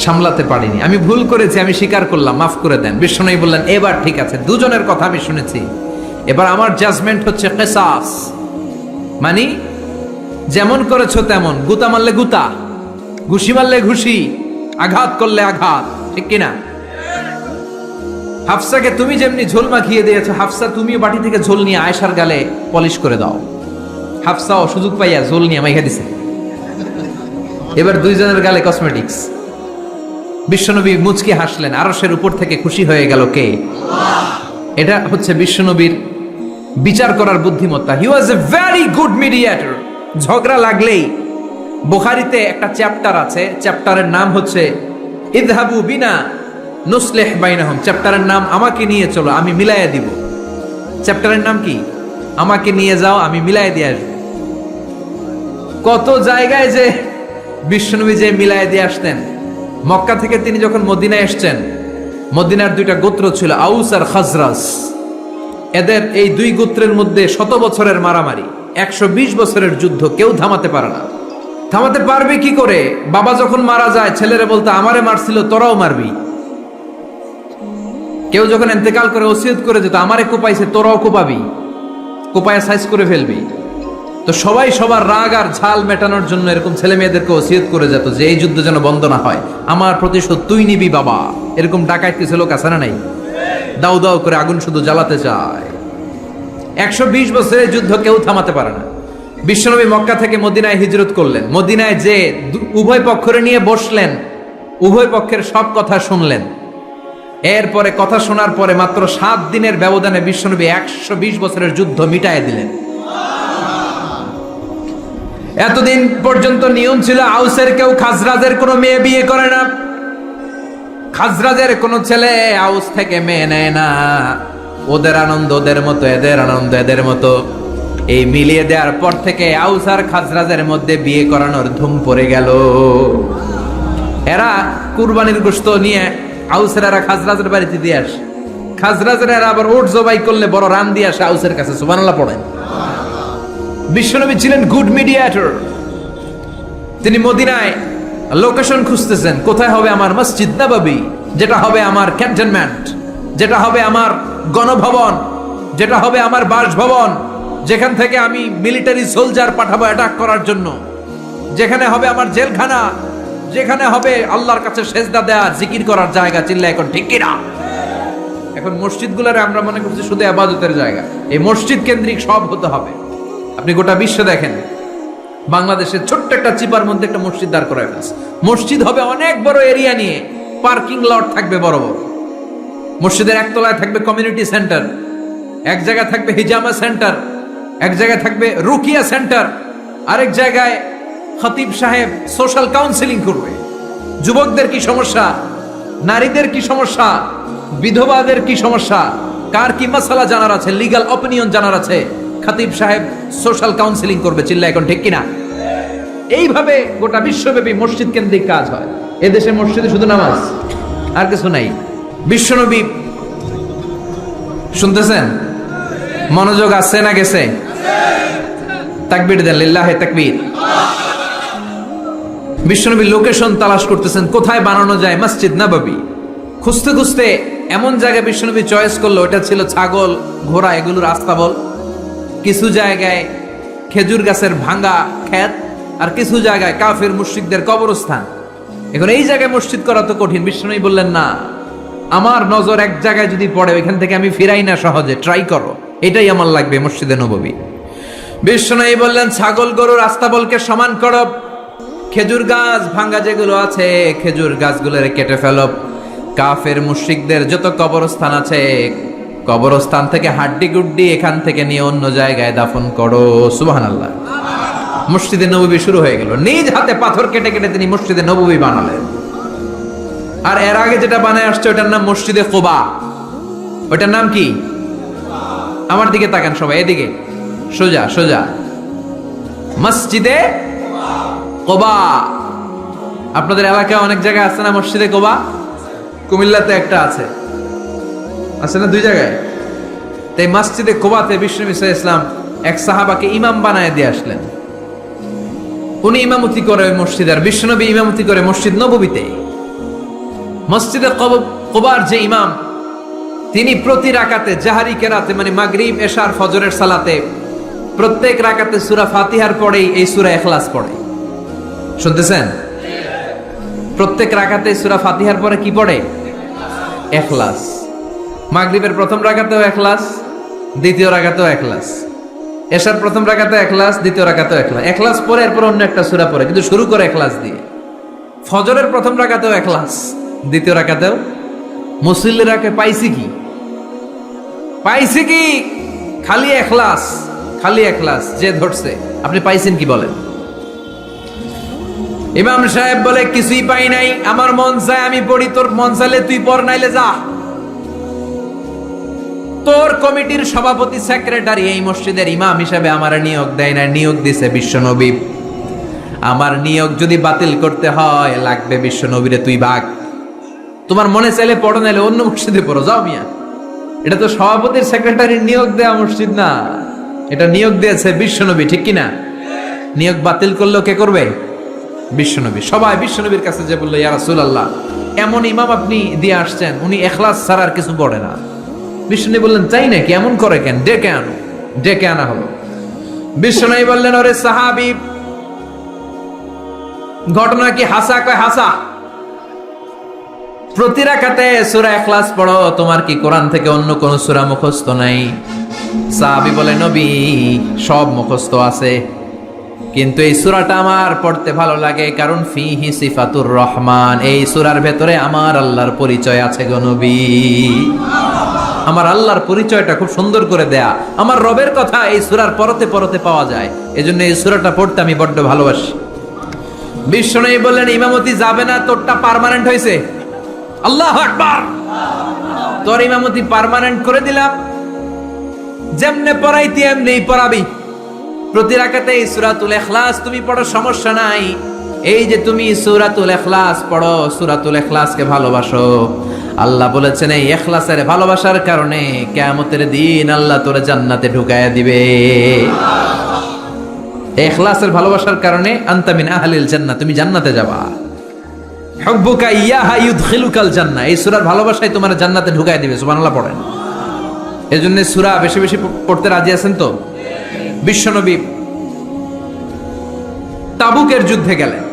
সামলাতে পারিনি, আমি ভুল করেছি, আমি স্বীকার করলাম, মাফ করে দেন। বিশ্বনবী বললেন, এবার ঠিক আছে, দুজনের কথা আমি শুনেছি, এবার আমার জাজমেন্ট হচ্ছে কিসাস, মানে যেমন করেছো তেমন, গুতা মারলে গুতা, ঘুষি মারলে ঘুষি, আঘাত করলে আঘাত, ঠিক কিনা? হাফসাকে তুমি যেমনি ঝোল মাখিয়ে দিয়েছো, হাফসা তুমিও বাটি থেকে ঝোল নিয়ে আয়েশার গালে পলিশ করে দাও। হাফসাও সুযোগ পাইয়া ঝোল নিয়ে মাইখা দিছে। এবার দুইজনের গালে কসমেটিক্স। বিশ্বনবী মুচকি হাসলেন, আরশের উপর থেকে খুশি হয়ে গেল কে? এটা হচ্ছে বিশ্বনবীর বিচার করার বুদ্ধিমত্তা। হি ওয়াজ এ ভেরি গুড মিডিয়েটর। ঝগড়া লাগলেই, বুখারীতে একটা চ্যাপ্টার আছে, চ্যাপ্টারের নাম হচ্ছে ইযহাবু বিনা নুসলিহ বাইনাহুম। চ্যাপ্টারের নাম আমাকে নিয়ে চলো, আমি মিলাইয়া দিব। চ্যাপ্টারের নাম কি? আমাকে নিয়ে যাও, আমি মিলাইয়া দিয়ে আসবো। কত জায়গায় যে বিশ্বনবী যে মিলাইয়া দিয়ে আসতেন। মক্কা থেকে তিনি যখন মদিনায় এসছেন, মদিনার দুইটা গোত্র ছিল, আউস আর খাজরাজ। এদের এই দুই গোত্রের মধ্যে 100 বছরের মারামারি, 120 বছরের যুদ্ধ, কেউ থামাতে পারে না। থামাতে পারবে কি করে? বাবা যখন মারা যায়, ছেলেরা বলতো আমারে মারছিল, তোরাও মারবি। কেউ যখন ইন্তেকাল করে ওসিয়ত করে যেত, আমারে কোপাইছে, তোরাও কোপাবি, কোপায়া সাইজ করে ফেলবি। তো সবাই সবার রাগ আর ঝাল মেটানোর জন্য এরকম ছেলে মেয়েদেরকে ওসিয়ত করে যেত যে এই যুদ্ধ যেন বন্ধ না হয়, আমার প্রতিশোধ তুই নিবি বাবা। এরকম ডাকাইত কিছু লোক আছে না নাই? দাউ দাউ করে আগুন শুধু জ্বালাতে চায়। 120 বছরের যুদ্ধ কেউ থামাতে পারে না। বিশ্বনবী মক্কা থেকে মদিনায় হিজরত করলেন। মদিনায় যে উভয় পক্ষের নিয়ে বসলেন, উভয় পক্ষের সব কথা শুনলেন। এরপরে কথা শোনার পরে মাত্র 7 দিনের ব্যবধানে বিশ্বনবী 120 বছরের যুদ্ধ মিটায় দিলেন। এতদিন পর্যন্ত নিয়ম ছিল, আউসের কেউ খাজরাজের কোনো মেয়ে বিয়ে করে না, খাজরাজের কোনো ছেলে আউস থেকে মেয়ে নেয় না। ওদের আনন্দ ওদের মতো, এদের আনন্দ এদের মতো। এই মিলিয়ে দেওয়ার পর থেকে আউস আর খাজরাজের মধ্যে বিয়ে করানোর ধুম পড়ে গেল। এরা কুরবানির গোশত নিয়ে আউসের এরা খাজরাজের বাড়িতে দিয়ে আসে, খাজরাজের এরা আবার ওট জবাই করলে বড় রান দিয়ে আসে আউসের কাছে। সুবহানাল্লাহ পড়েন। বিশ্বনবী ছিলেন গুড মিডিয়েটর। তিনি মদিনায় লোকেশন খুঁজতেছেন, কোথায় হবে আমার মসজিদ নববী, যেটা হবে আমার ক্যান্টনমেন্ট, যেটা হবে আমার গণভবন, যেটা হবে আমার বাসভবন, যেখান থেকে আমি মিলিটারি সোলজার পাঠাবো অ্যাটাক করার জন্য, যেখানে হবে আমার জেলখানা, যেখানে হবে আল্লাহর কাছে সেজদা দেওয়ার জিকির করার জায়গা। চিল্লা এখন ঠিক কিনা? এখন মসজিদগুলোরে আমরা মনে করছি শুধু ইবাদতের জায়গা। এই মসজিদ কেন্দ্রিক সব হতে হবে। আপনি গোটা বিশ্বে দেখেন, বাংলাদেশের ছোট্ট একটা চিপার মধ্যে একটা মসজিদ দাঁড় করা হয়েছে। মসজিদ হবে অনেক বড় এরিয়া নিয়ে, পার্কিং লট থাকবে বড় বড়। মসজিদের একতলায় থাকবে কমিউনিটি সেন্টার, এক জায়গায় থাকবে হিজামা সেন্টার, এক জায়গায় থাকবে রুকিয়া সেন্টার, আরেক জায়গায় খতিব সাহেব সোশ্যাল কাউন্সিলিং করবে। যুবকদের কি সমস্যা, নারীদের কি সমস্যা, বিধবাদের কি সমস্যা, কার কি মাসালা জানার আছে, লিগ্যাল অপিনিয়ন জানার আছে, খতিব সাহেব সোশ্যাল কাউন্সিলিং করবে। চিল্লা এখন ঠিক কিনা? এইভাবে গোটা বিশ্বব্যাপী মসজিদ কেন্দ্রিক কাজ হয়। এদেশে মসজিদে শুধু নামাজ, আর কিছু নাই। বিশ্বনবী শুনতেছেন? মনোযোগ আছে না গেছে? তাকবীর দেন, লিল্লাহে তাকবীর। বিশ্বনবী লোকেশন তালাশ করতেছেন, কোথায় বানানো যায় মসজিদ নববী। খুঁজতে খুঁজতে এমন জায়গায় বিশ্বনবী চয়েস করলো, ওটা ছিল ছাগল ঘোড়া এগুলোর আস্তাবল। কিছু জায়গায় খেজুর গাছের ভাঙা ক্ষেত, আর কিছু জায়গায় কাফির মুশরিকদের কবরস্থান। এখন এই জায়গায় মসজিদ করা তো কঠিন। বিষ্ণুই বললেন, না, আমার নজর এক জায়গায় যদি পড়ে ওইখান থেকে আমি ফিরাই না সহজে, ট্রাই করো, এটাই আমার লাগবে মসজিদে নববী। বিষ্ণুই বললেন, ছাগল গরুর আস্তাবলকে সমান করো, খেজুর গাছ ভাঙ্গা যেগুলো আছে খেজুর গাছগুলোর কেটে ফেলো, কাফের মুশরিকদের যত কবরস্থান আছে কবরস্থান থেকে হাড্ডি গুড্ডি এখান থেকে নিয়ে অন্য জায়গায় দাফন করো। সুবহানাল্লাহ। মসজিদে নববী শুরু হয়ে গেল। নিজ হাতে পাথর কেটে কেটে তিনি মসজিদে নববী বানালেন। আর এর আগে যেটা বানায় আসছে ওটার নাম মসজিদে কুবা। ওটার নাম কি? আমার দিকে তাকান সবাই, এদিকে সোজা সোজা। মসজিদে কুবা। আপনাদের এলাকায় অনেক জায়গায় আছে না মসজিদে কুবা? কুমিল্লাতে একটা আছে, আছে না? 2 জায়গায়। তাই মসজিদে কুবাতে বিষ্ণু নবী সাল্লাল্লাহু আলাইহি ওয়াসাল্লাম এক সাহাবাকে ইমাম বানায় দিয়ে আসলেন। উনি ইমামতি করে ওই মসজিদে, আর বিষ্ণু নবী ইমামতি করে মসজিদ নববীতে। মসজিদে কুবার যে ইমাম, তিনি প্রতি রাকাতে জাহারি কেরাতে মানে মাগরিব এশার ফজরের সালাতে প্রত্যেক রাকাতে সূরা ফাতিহার পরেই এই সূরা ইখলাস পড়ে। শুনতেছেন? প্রত্যেক রাকাতে সূরা ফাতিহার পরে কি পড়ে? ইখলাস। মাগরিবের প্রথম রাকাতেও ইখলাস, দ্বিতীয় রাকাতেও ইখলাস, এশার প্রথম রাকাতেও ইখলাস, দ্বিতীয় রাকাতেও ইখলাস। ইখলাস পরে এরপর অন্য একটা সূরা পড়ে, কিন্তু শুরু করে ইখলাস দিয়ে। ফজরের প্রথম রাকাতেও ইখলাস, দ্বিতীয় রাকাতেও। মুসল্লিরাকে পাইছি কি? পাইছি কি? খালি ইখলাস, খালি ইখলাস। যে ধরছে, আপনি পাইছেন কি বলেন? ইমাম সাহেব বলে, কিছুই পাই নাই, আমার মন চায় আমি পড়ি, তোর মন চাইলে তুই পড়, নাইলে যা। তোর কমিটির সভাপতি সেক্রেটারি এই মসজিদের ইমাম হিসেবে আমার নিয়োগ দেয় না, নিয়োগ দিছে বিশ্বনবী। আমার নিয়োগ যদি বাতিল করতে হয় লাগবে বিশ্বনবীরে তুই ভাগ। তোমার মনে চাইলে পড়ো, নাইলে অন্য মসজিদে পড়ো, যাও মিয়া। এটা তো সভাপতির সেক্রেটারির নিয়োগ দেয়া মসজিদ না, এটা নিয়োগ দিয়েছে বিশ্বনবী, ঠিক কিনা? নিয়োগ বাতিল করলেও কে করবে? বিশ্বনবী। সবাই বিশ্বনবীর কাছে যে বললো, ইয়া রাসূলুল্লাহ, এমন ইমাম আপনি দিয়ে আসছেন, উনি ইখলাস ছাড়া আর কিছু পড়ে না। বিষ্ণু বললেন, তাই নাকি? এমন করে কেন? ডেকে আনো। ডেকে আনা হলো। বিষ্ণু বললেন, ওরে সাহাবী, ঘটনা কি হাসা? কয় হাসা। প্রতি রাকাতে সূরা ইখলাস পড়ো, তোমার কি কোরআন থেকে অন্য কোন সূরা মুখস্থ নাই? সাহাবী বলে, নবী, সব মুখস্থ আছে, কিন্তু এই সূরাটা আমার পড়তে ভালো লাগে, কারণ ফিহি সিফাতুর রহমান, এই সূরার ভেতরে আমার আল্লাহর পরিচয় আছে গো নবী। আমার আল্লাহর পরিচয়টা খুব সুন্দর করে দেয়া, আমার রবের কথা এই সূরার পরতে পরতে পাওয়া যায়, এজন্য এই সূরাটা পড়তে আমি বড্ড ভালোবাসি। বিষ্ণু বললেন, ইমামতি যাবে না, তোরটা পার্মানেন্ট হয়েছে। আল্লাহু আকবার। তোর ইমামতি পার্মানেন্ট করে দিলাম, যেমনে পড়াইতি এমনিই পড়াবি। প্রতি রাকাতে এই সূরাতুল ইখলাস তুমি পড়ো, সমস্যা নাই। এই যে তুমি সূরাতুল ইখলাস পড়ো, সূরাতুল ইখলাসকে ভালোবাসো, আল্লাহ বলেছেন এই ইখলাসের ভালোবাসার কারণে কিয়ামতের দিন আল্লাহ তোরে জান্নাতে ঢুকায়া দিবে। ইখলাসের ভালোবাসার কারণে আনতা মিন আহলিল জান্নাহ, তুমি জান্নাতে যাবা। হুব্বুকা ইয়াহা ইউদখিলুকাল জান্নাহ, এই সূরার ভালোবাসায় তোমার জান্নাতে ঢুকায়া দিবে। সুবহানাল্লাহ পড়েন। এজন্য সূরা বেশি বেশি পড়তে রাজি আছেন তো? বিশ্বনবী তাবুকের যুদ্ধে গেলেন।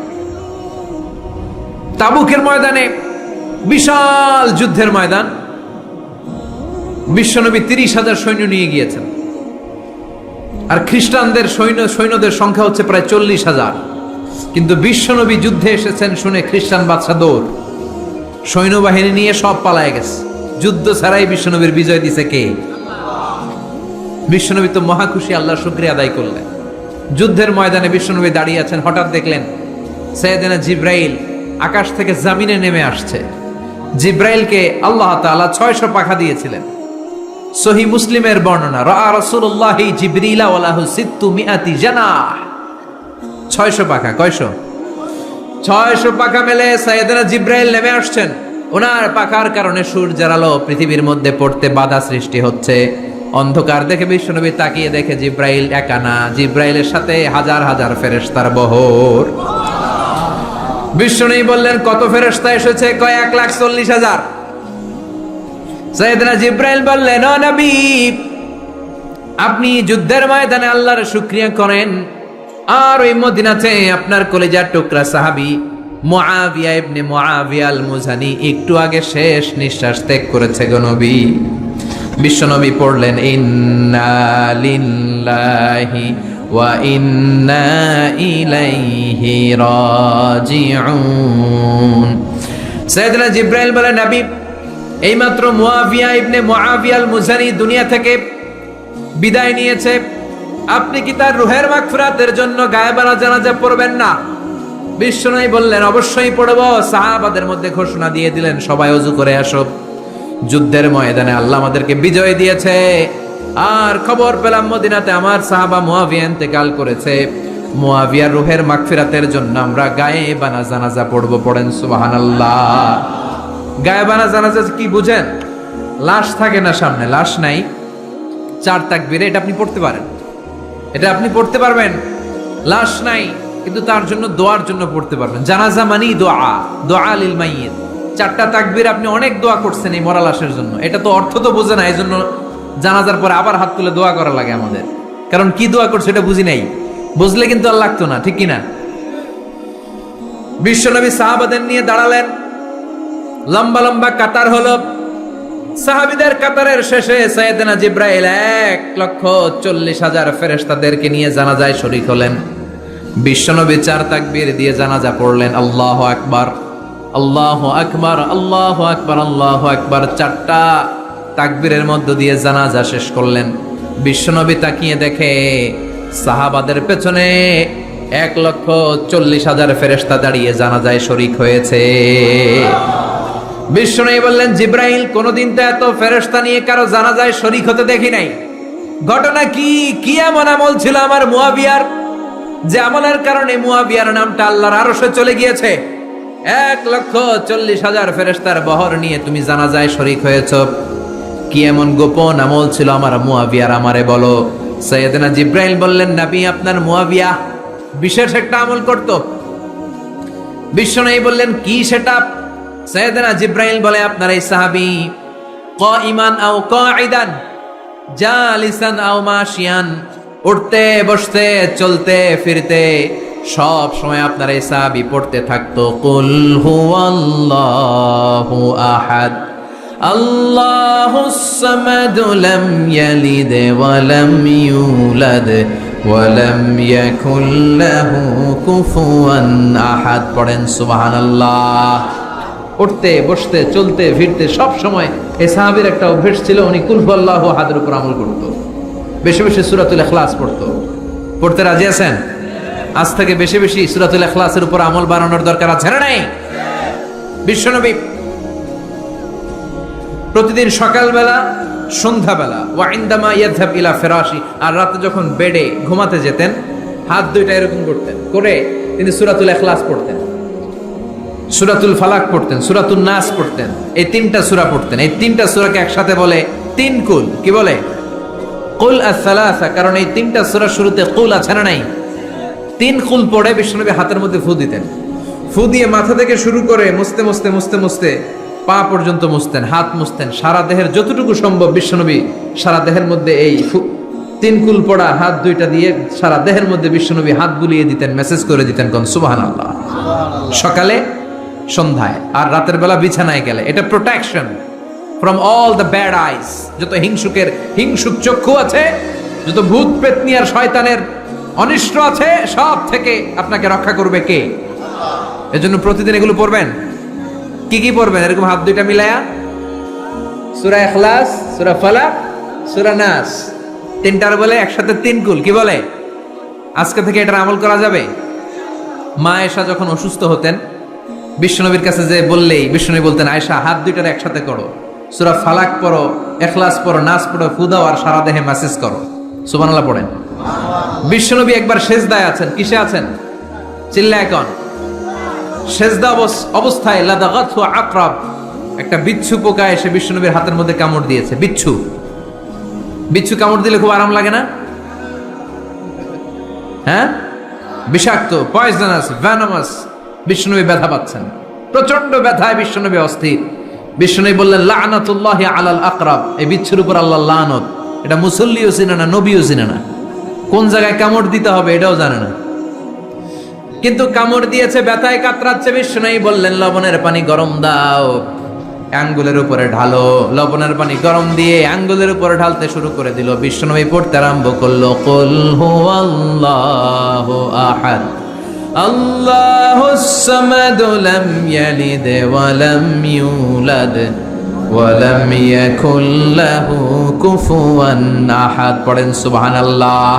তাবুকের ময়দানে বিশাল যুদ্ধের ময়দান, বিশ্বনবী 30,000 সৈন্য নিয়ে গিয়েছেন, আর খ্রিস্টানদের সৈন্যদের সংখ্যা হচ্ছে প্রায় 40,000। কিন্তু বিশ্বনবী যুদ্ধে এসেছেন শুনে খ্রিস্টান বাদশা দৌড়, সৈন্যবাহিনী নিয়ে সব পালায় গেছে। যুদ্ধ ছাড়াই বিশ্বনবীর বিজয় দিছে কে? বিশ্বনবী তো মহা খুশি, আল্লাহর শুকরিয়া আদায় করলেন। যুদ্ধের ময়দানে বিশ্বনবী দাঁড়িয়ে আছেন, হঠাৎ দেখলেন সাইয়েদনা জিব্রাইল আকাশ থেকে জমিনে নেমে আসছে। জিব্রাইলকে আল্লাহ তাআলা 600 পাখা দিয়েছিলেন। সহিহ মুসলিমের বর্ণনা, রাআ রাসূলুল্লাহি জিবরিলা ওয়া লাহু 600 জানাহ। 600 পাখা। কয়শো? 600 পাখা মেলে সাইয়েদনা জিব্রাইল নেমে আসছেন। ওনার পাখার কারণে সূর্যের আলো পৃথিবীর মধ্যে পড়তে বাধা সৃষ্টি হচ্ছে। অন্ধকার দেখে বিশ্বনবী তাকিয়ে দেখে জিব্রাইল একা না, জিব্রাইলের সাথে হাজার হাজার ফেরেশতার বহর। বিশ্বনবী বললেন, কত ফেরেশতা এসেছে? কয় 1,40,000। সাইয়েদনা জিব্রাইল বললেন, ও নবী, আপনি যুদ্ধের ময়দানে আল্লাহর শুকরিয়া করেন, আর ওই মদিনাতে আপনার কলিজার টুকরা সাহাবী মুআবিয়া ইবনে মুআবিয়া আল মুজানি একটু আগে শেষ নিঃশ্বাস ত্যাগ করেছে গো নবী। বিশ্বনবী পড়লেন ইন্না লিল্লাহি ওয়া ইন্না ইলাইহি রাজিউন। সাইয়েদনা জিবরাইল বলেন, নবী এইমাত্র মুআবিয়া ইবনে মুআবিয়া আল মুজানি দুনিয়া থেকে বিদায় নিয়েছে, আপনি কি তার রুহের মাগফিরাতের জন্য গায়েবানা জানাজা পড়বেন না? বিশ্বনবী বললেন, অবশ্যই পড়ব। সাহাবাদের মধ্যে ঘোষণা দিয়ে দিলেন, সবাই ওযু করে আসো, যুদ্ধের ময়দানে আল্লাহ আমাদেরকে বিজয় দিয়েছে, আর খবর পেলাম মদিনাতে আমার সাহাবা মুআবিয়া ইন্তেকাল করেছে, মুআবিয়ার রুহের মাগফিরাতের জন্য আমরা গায়েবানা জানাজা পড়ব। পড়েন সুবহানাল্লাহ। গায়েবানা জানাজা কি বুঝেন? লাশ থাকে না সামনে, লাশ নাই, 4 তাকবীরে এটা আপনি পড়তে পারেন, এটা আপনি পড়তে পারবেন। লাশ নাই কিন্তু তার জন্য দোয়ার জন্য পড়তে পারবেন। জানাজা মানেই দোয়া, দোয়া লিল মাইয়িত। 4টা তাকবীর আপনি অনেক দোয়া করছেন এই মরা লাশের জন্য, এটা তো অর্থ তো বোঝে না, এই জন্য জানাজার পরে আবার হাত তুলে দোয়া করা লাগে আমাদের, কারণ কি দোয়া করছে এটা বুঝি নাই, বুঝলে কিন্তু আর লাগতো না, ঠিক কিনা? বিশ্বনবী সাহাবাদের নিয়ে দাঁড়ালেন, লম্বা লম্বা কাতার হলো, সাহাবীদের কাতারের শেষে সাইয়েদনা জিবরাইল 1,40,000 ফেরেশতাদেরকে নিয়ে জানাজায় শরীক হলেন। বিশ্বনবী 4 তাকবীর দিয়ে জানাজা পড়লেন, আল্লাহু আকবার, আল্লাহু আকবার, আল্লাহু আকবার, আল্লাহু আকবার। 4টা তাকবীরের মধ্য দিয়ে জানাজা শেষ করলেন। বিশ্বনবী তাকিয়ে দেখে সাহাবাদের পেছনে 1,40,000 ফেরেশতা দাঁড়িয়ে জানাজায় শরীক হয়েছে। বিশ্বনবী বললেন, জিবরাইল, কোনদিন তো এত ফেরেশতা নিয়ে কারো জানাজায় শরীক হতে দেখি নাই। ঘটনা কি? কি এমন আমল ছিল আমার মুআবিয়ার, যে আমলের কারণে মুআবিয়ার নামটা আল্লাহর আরশে চলে গিয়েছে? 1,40,000 ফেরেশতার বহর নিয়ে তুমি জানাজায় শরীক হয়েছো, কি এমন গোপন আমল ছিল আমার মুআবিয়ার, আমারে বলো। সাইয়েদনা জিবরাইল বললেন, নবী, আপনার মুআবিয়া বিশেষ একটা আমল করত। বিশ্বনবী বললেন, কি সেটা? সাইয়েদনা জিবরাইল বলে, আপনার এই সাহাবী কাইমান আও কাঈদান, জালিসান আও মাশিয়ান, উঠতে বসতে চলতে ফিরতে সব সময় আপনার এই সাহাবী পড়তে থাকতো, কুল হুয়াল্লাহু আহাদ, আল্লাহুস সামাদ, লাম ইয়ালিদ ওয়া লাম ইউলাদ ওয়া লাম ইয়াকুল লাহু কুফুয়ান আহাদ। পড়েন সুবহানাল্লাহ। উঠতে বসতে চলতে ফিরতে সব সময় এই সাহাবীর একটা অভ্যাস ছিল, উনি কুল হুয়াল্লাহু আহাদের উপর আমল করত, বেশি বেশি সূরাতুল ইখলাস পড়তো। পড়তে রাজি আছেন? আজ থেকে বেশি বেশি সূরাতুল ইখলাসের উপর আমল বানানোর দরকার আছে না নাই? বিশ্বনবী প্রতিদিন সকালবেলা, সন্ধ্যাবেলা, ওয়া ইনদামা ইয়াযহাব ইলা ফিরাশি, আর রাতে যখন বেডে ঘুমাতে যেতেন, হাত দুইটা এরকম করতেন, করে তিনি সূরাতুল ইখলাস পড়তেন, সূরাতুল ফালাক পড়তেন, সূরাতুন নাস পড়তেন, এই 3টা সূরা পড়তেন। এই 3টা সূরাকে একসাথে বলে 3 কুল। কি বলে? কুল আস-সালাসা, কারণ এই 3টা সূরার শুরুতে কুল আছে না নাই? 3 কুল পড়ে বিশ্বনবী হাতের মধ্যে ফু দিতেন। ফু দিয়ে মাথা থেকে শুরু করে মুছতে মুছতে মুছতে মুছতে পা পর্যন্ত মুছতেন, হাত মুছতেন, সারা দেহের যতটুকু সম্ভব বিশ্বনবী সারা দেহের মধ্যে এই 3 কুল পড়া হাত দুইটা দিয়ে সারা দেহের মধ্যে বিশ্বনবী হাত বুলিয়ে দিতেন, মেসেজ করে দিতেন, কোন সুবহানাল্লাহ। সকালে, সন্ধ্যায়, আর রাতের বেলা বিছানায় গেলে। এটা protection from all the bad আইস। যত হিংসুক চক্ষু আছে, যত ভূত পেতনি আর শয়তানের অনিষ্ট আছে, সব থেকে আপনাকে রক্ষা করবে কে? এজন্য প্রতিদিন এগুলো পড়বেন। কি কি পড়বেন? এরকম হাত দুইটা মিলায়া সূরা ইখলাস, সূরা ফালাক, সূরা নাস, 3টার বলে একসাথে 3 কুল। কি বলে? আজকে থেকে এটা আমল করা যাবে। মা আয়েশা যখন অসুস্থ হতেন, বিশ্বনবীর কাছে যে বললেই বিশ্বনবী বলতেন, আয়েশা হাত দুইটার একসাথে করো, সূরা ফালাক পড়ো, ইখলাস পড়ো, নাস পড়ো, ফু দাও, আর সারা দেহে মেসেজ করো। সুবহানাল্লাহ পড়েন। বিশ্বনবী একবার সেজদায় আছেন। কিসে আছেন? চিল্লায় এখন। সেজদা অবস্থায় লাদাগাতহু আকরাব, একটা বিচ্ছু পোকা এসে বিশ্বনবীর হাতের মধ্যে কামড় দিয়েছে। বিচ্ছু কামড় দিলে খুব আরাম লাগে না? হ্যাঁ, বিষাক্ত, পয়জনাস, ভেনামাস। বিশ্বনবী ব্যথা পাচ্ছেন, প্রচন্ড ব্যথায় বিশ্বনবী অস্থির। বিশ্বনবী বললেন, লা'নাতুল্লাহি আলাল আকরাব, এই বিচ্ছুর উপর আল্লাহর লানত। এটা মুসল্লিও চিনে না, নবীও চিনে না, কোন জায়গায় কামড় দিতে হবে এটাও জানে না। কিন্তু কামড় দিয়েছে, ব্যথায় কাতরাচ্ছে, বিষ্ণু বললেন লবণের পানি গরম দাও, আঙ্গুলের উপরে ঢালো। লবণের পানি গরম দিয়ে আঙ্গুলের উপরে ঢালতে শুরু করে দিল। বিষ্ণুনবী পড়তে আরম্ভ করলো, কুল হুয়াল্লাহু আহাদ আল্লাহুস সামাদ লাম ইয়ালিদ ওয়া লাম ইউলাদ ওয়া লাম ইয়াকুল লাহু কুফুয়ান আহাদ। পড়েন সুবহানাল্লাহ।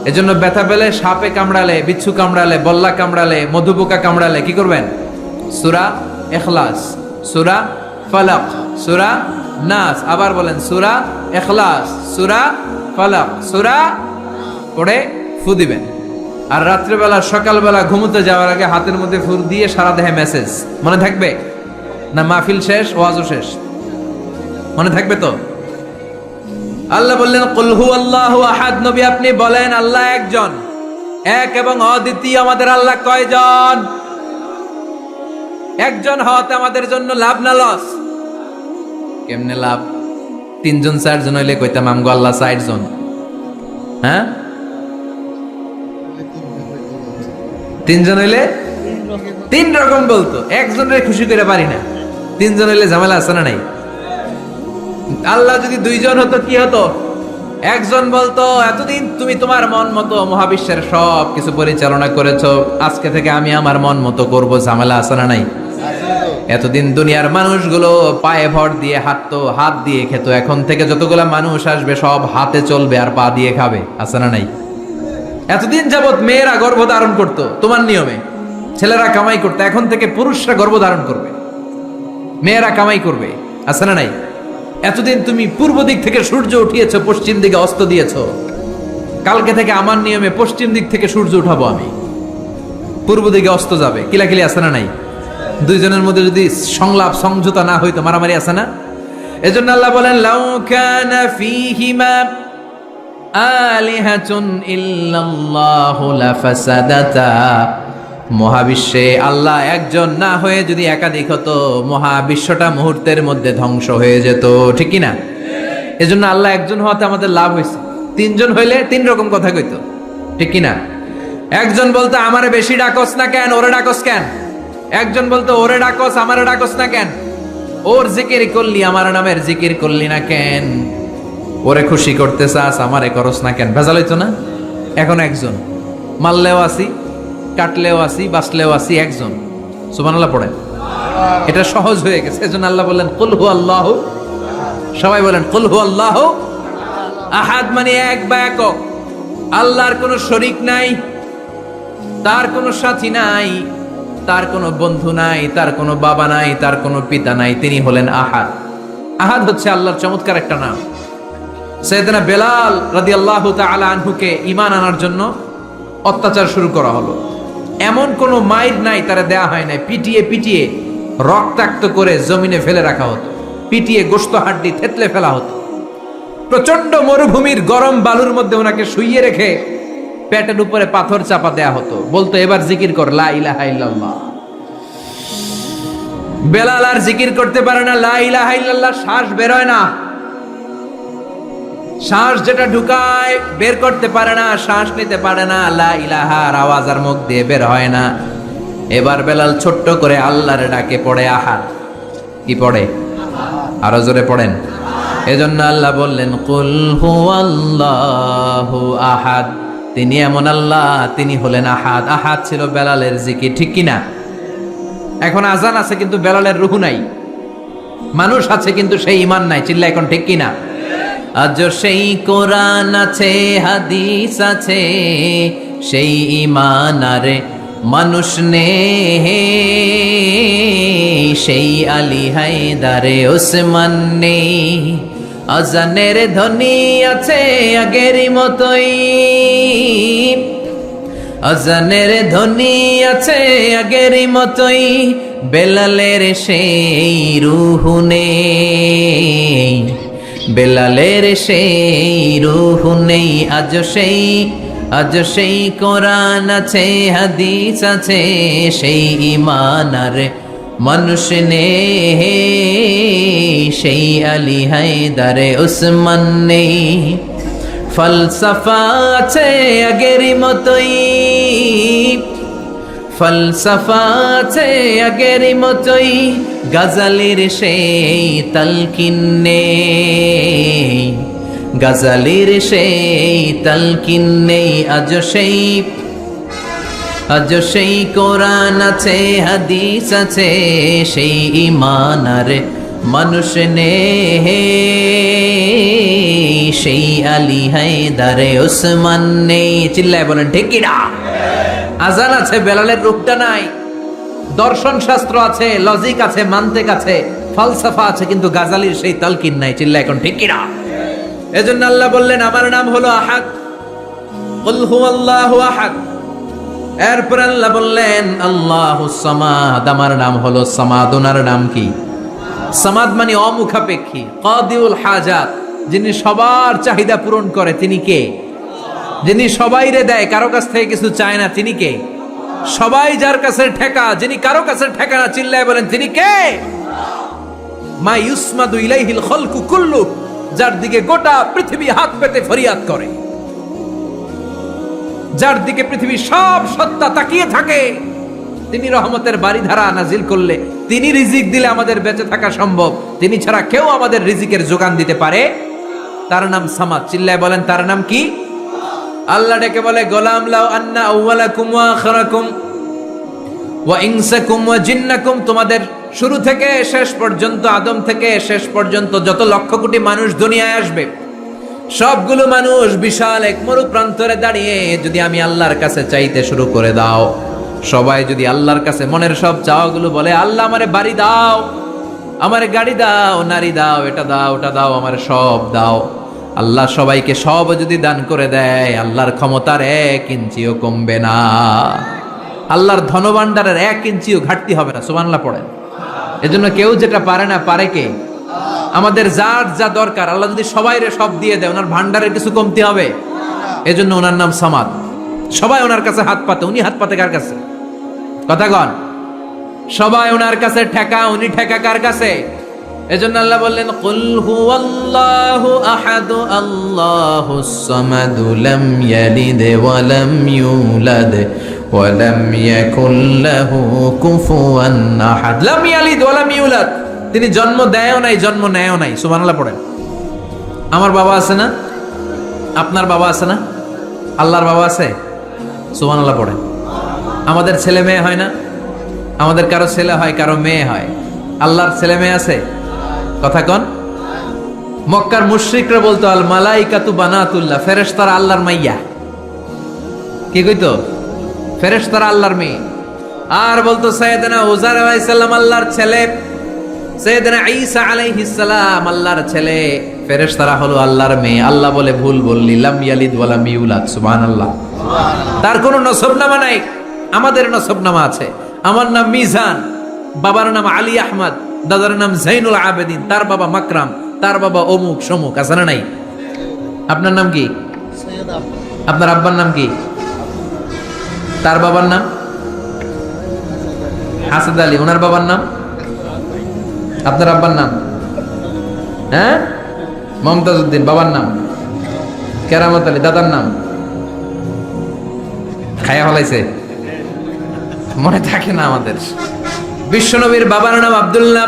এজন্য ব্যথা পেলে, সাপে কামড়ালে, বিচ্ছু কামড়ালে, বল্লা কামড়ালে, মধুপোকা কামড়ালে কি করবেন? সূরা ইখলাস, সূরা ফালাক, সূরা নাস, আবার বলেন সূরা ইখলাস, সূরা ফালাক, সূরা পড়ে ফু দিবেন। আর রাত্রেবেলা, সকালবেলা ঘুমোতে যাওয়ার আগে হাতের মধ্যে ফুর দিয়ে সারা দেহে মেসেজ। মনে থাকবে না? মাহফিল শেষ, ওয়াজও শেষ, মনে থাকবে তো? আল্লাহ বললেন কুল হুয়াল্লাহু আহাদ। নবী আপনি বলেন আল্লাহ একজন, এক এবং অদ্বিতীয়। আমাদের আল্লাহ কয়জন? একজন হওয়াতে আমাদের জন্য লাভ না লস? কেমনে লাভ? 3 জন 4 জন হইলে কইতাম আমগো আল্লাহ 60 জন। হ্যাঁ, 3 জন হইলে 3 রকম বলতো, একজনের খুশি করে পারি না। 3 জন হইলে ঝামেলা আছে না নাই? আল্লাহ যদি 2 জন হতো কি হতো? একজন বলতো এতদিন তুমি তোমার মন মতো মহাবিশ্বের সব কিছু পরিচালনা করেছো, আজকে থেকে আমি আমার মন মতো করবো। ঝামেলা আছে না নাই? এতদিন দুনিয়ার মানুষগুলো পায়ে ভর দিয়ে হাঁটতো, হাত দিয়ে খেত, এখন থেকে যতগুলা মানুষ আসবে সব হাতে চলবে আর পা দিয়ে খাবে। আছে না নাই? এতদিন যাবত মেয়েরা গর্ভধারণ করতো তোমার নিয়মে, ছেলেরা কামাই করতো, এখন থেকে পুরুষরা গর্ভধারণ করবে, মেয়েরা কামাই করবে। আছে না নাই? এতদিন তুমি পূর্ব দিক থেকে সূর্য উঠিয়েছো, পশ্চিম দিকে অস্ত দিয়েছো, কালকে থেকে আমার নিয়মে পশ্চিম দিক থেকে সূর্য উঠাবো আমি, পূর্ব দিকে অস্ত যাবে। কিলাকিলি আছে না নাই? 2 জনের মধ্যে যদি সংলাপ সমঝোতা না হইতো মারামারি আছে না? এজন্য আল্লাহ বলেন লাউ কানা ফীহিমা আলিহাতুন ইল্লাল্লাহু লাফাসাদাতা। মহাবিশ্বে আল্লাহ একজন না হয়ে যদি একাধিক হতো, মহাবিশ্বটা মুহূর্তের মধ্যে ধ্বংস হয়ে যেত। ঠিক কি না? এজন্য আল্লাহ একজন হওয়াতে আমাদের লাভ হয়েছে। 3 জন হইলে 3 রকম কথা কইতো। ঠিক কি না? একজন বলতো আমারে বেশি ডাকস না কেন, ওরে ডাকস কেন? একজন বলতো ওরে ডাকস, আমারে ডাকস না কেন? ওর জিকির করলি, আমার নামের জিকির করলি না কেন? ওরে খুশি করতে চাস, আমারে করস না কেন? ভেজাল হইতো না? এখন একজন, মারলেও আসি, কাটলেও আসি, বাঁচলেও আসি, একজন। সুবহানাল্লাহ পড়েন। এটা সহজ হয়ে গেছে। এজন্য আল্লাহ বললেন কুল হুয়াল্লাহু, সবাই বলেন কুল হুয়াল্লাহু আহাদ, মানে এক বা একক। আল্লাহর কোনো শরীক নাই, তার কোনো সাথী নাই, তার কোনো বন্ধু নাই, তার কোনো বাবা নাই, তার কোনো পিতা নাই। তিনি হলেন আহাদ। আহাদ হচ্ছে আল্লাহর চমৎকার একটা নাম। সাইয়েদনা বেলাল রাদিয়াল্লাহু তাআলা আনহুকে ঈমান আনার জন্য অত্যাচার শুরু করা হলো। এমন কোনো মাইর নাই তারা দেয়া হয় নাই, পিটিয়ে পিটিয়ে রক্তাক্ত করে জমিনে ফেলে রাখা হতো, পিটিয়ে গোশত হাড্ডি থেতলে ফেলা হতো। প্রচন্ড মরুভূমির গরম বালুর মধ্যে ওনাকে শুইয়ে রেখে পেটের উপরে পাথর চাপা দেয়া হতো। বলতো এবার জিকির কর লা ইলাহা ইল্লাল্লাহ। বেলাল আর জিকির করতে পারে না, লা ইলাহা ইল্লাল্লাহ শ্বাস বের হয় না, শ্বাস যেটা ঢুকায় বের করতে পারে না, শ্বাস নিতে পারে না, লা ইলাহার আওয়াজ আর মুখ দিয়ে বের হয় না। এবার বেলাল ছোট্ট করে আল্লাহর ডাকে পড়ে আহাদ। কি পড়ে? আরো জোরে পড়েন। এজন্য আল্লাহ বললেন কুল হুয়াল্লাহু আহাদ। তিনি এমন আল্লাহ, তিনি হলেন আহাদ। আহাদ ছিল বেলালের জিকির। ঠিক কিনা? এখন আজান আছে কিন্তু বেলালের রুহু নাই। মানুষ আছে কিন্তু সেই ঈমান নাই। চিল্লা এখন ঠিক কিনা? আজ সেই কোরআন আছে, হাদিস আছে, সেই ঈমান আরে মানুষ নে, সেই আলী হায়দারে ওসমান নেই। আজানের ধ্বনি আছে আগেরই মতোই, আজানের ধ্বনি আছে আগেরই মতোই, বেলালের সেই রুহু নেই, বেলালের সেই রুহু নেই। আজ সেই কোরআন আছে, হাদিস আছে, সেই ঈমান আর মানুষ নেই, সেই আলী হায়দারে উসমান নেই। ফলসফা আছে আগেরই মতোই, ফলসফা আছে আগেরই মতোই, গাজালির সেই তালকিন নেই, গাজালির সেই তালকিন নেই। আজ সেই কোরআন আছে, হাদিস আছে, সেই ঈমান আর মানুষ নেই। সেই আলী হায়দারে উসমান নেই। চিল্লায় বলেন ঠিক কি না? আজান আছে, বেলালের রূপটা নাই। দর্শন শাস্ত্র আছে, লজিক আছে, মান্তিক আছে, ফালসাফা আছে, কিন্তু গাজালির সেই তালকিন নাই। চিল্লায় এখন ঠিক কি না? এজন্য আল্লাহ বললেন আমার নাম হলো আহাদ, কুল হুয়াল্লাহু আহাদ। এরপর আল্লাহ বললেন আল্লাহুস সামাদ, আমার নাম হলো সামাদ। ওনার নাম কি? সামাদ মানে অমুখাপেক্ষী, কাদিউল হাজাত, যিনি সবার চাহিদা পূরণ করে। তিনি কে? যিনি সবাইরে দেয়, কারো কাছ থেকে কিছু চায় না। তিনি কে? সবাই যার কাছে ঠেকা, যিনি কারো কাছে ঠেকা না। চিল্লায় বলেন তিনি কে? মা ইউসমাদু ইলাইহিল খালকু কুল্লু, যার দিকে গোটা পৃথিবী হাত পেতে ফরিয়াদ করে, যার দিকে পৃথিবীর সব সত্তা তাকিয়ে থাকে। তিনি রহমতের বারিধারা নাজিল করলে, তিনি রিজিক দিলে আমাদের বেঁচে থাকা সম্ভব। তিনি ছাড়া কেউ আমাদের রিজিকের যোগান দিতে পারে। তার নাম সামাদ। চিল্লায় বলেন তার নাম কি? আল্লাহ ডেকে বলে গোলাম লাউ আন্না আউওয়ালাকুম ওয়া আখিরাকুম ওয়া ইনসাকুম ওয়া জিন্নাকুম, তোমাদের শুরু থেকে শেষ পর্যন্ত, আদম থেকে শেষ পর্যন্ত যত লক্ষ কোটি মানুষ দুনিয়ায় আসবে, সবগুলো মানুষ বিশাল এক মরু প্রান্তরে দাঁড়িয়ে যদি আমি আল্লাহর কাছে চাইতে শুরু করে দাও, সবাই যদি আল্লাহর কাছে মনের সব চাওয়াগুলো বলে, আল্লাহ আমারে বাড়ি দাও, আমারে গাড়ি দাও, নারী দাও, এটা দাও, ওটা দাও, আমারে সব দাও, আল্লাহ সবাইকে সব যদি দান করে দেয়, আল্লাহর ক্ষমতার 1 ইঞ্চিও কমবে না। আল্লাহর ধনভাণ্ডারের 1 ইঞ্চিও ঘাটতি হবে না। সুবহানাল্লাহ পড়েন। এজন্য কেউ যেটা পারে না, পারে কে? আমাদের যার যা দরকার আল্লাহ যদি সবাইরে সব দিয়ে দেয়, ওনার ভান্ডারের কিছু কমতি হবে? এজন্য ওনার নাম সামাদ। সবাই ওনার কাছে হাত পাতে। উনি হাত পাতে কার কাছে? কথা কন। সবাই ওনার কাছে ঠেকা, উনি ঠেকা কার কাছে? এজন্য আল্লাহ বললেন কুল হুয়াল্লাহু আহাদ আল্লাহুস সামাদ লাম ইয়ালিদ ওয়া লাম ইউলাদ ওয়া লাম ইয়াকুল লাহু কুফুয়ান আহাদ। লাম ইয়ালিদ ওয়া লাম ইউলাদ, তিনি জন্ম দেয়ও নাই, জন্ম নেয়ও নাই। সুবহানাল্লাহ পড়েন। আমার বাবা আছে না? আপনার বাবা আছে না? আল্লাহর বাবা আছে? সুবহানাল্লাহ পড়েন। আমাদের ছেলে মেয়ে হয় না? আমাদের কারো ছেলে হয়, কারো মেয়ে হয়। আল্লাহর ছেলে মেয়ে আছে? কথা কন। মক্কার মুশরিকরা বলতো আল মালাইকাতু বানাতুল্লাহ, ফেরেশতারা আল্লাহর মাইয়া। কি কইতো? ফেরেশতারা আল্লাহর মেয়ে। আর বলতো সাইয়েদনা উযার আলাইহিস সালাম আল্লাহর ছেলে, সাইয়েদনা ঈসা আলাইহিস সালাম আল্লাহর ছেলে, ফেরেশতারা হলো আল্লাহর মেয়ে। আল্লাহ বলে ভুল বললি, লাম ইয়ালিদ ওয়া লাম ইউলাদ। সুবহানাল্লাহ। তার কোনো নসবনামা নাই, আমাদের নসবনামা আছে। আমার নাম মিজান, বাবার নাম আলী আহমদ, দাদার নাম জাইনুল আবেদিন, তার বাবা মাকরাম, তার বাবা অমুক সমুক। আছে না নাই? আপনার নাম কি? আপনার আব্বার নাম কি? তার বাবার নাম হাসাদ আলী, ওনার বাবার নাম? আপনার আব্বার নাম? হ্যাঁ, মমতাজ উদ্দিন। বাবার নাম কেরামত আলী। দাদার নাম খায়া ফলাইছে, মনে থাকে না আমাদের। বিশ্বনবীর বাবার নাম আব্দুল্লাহ,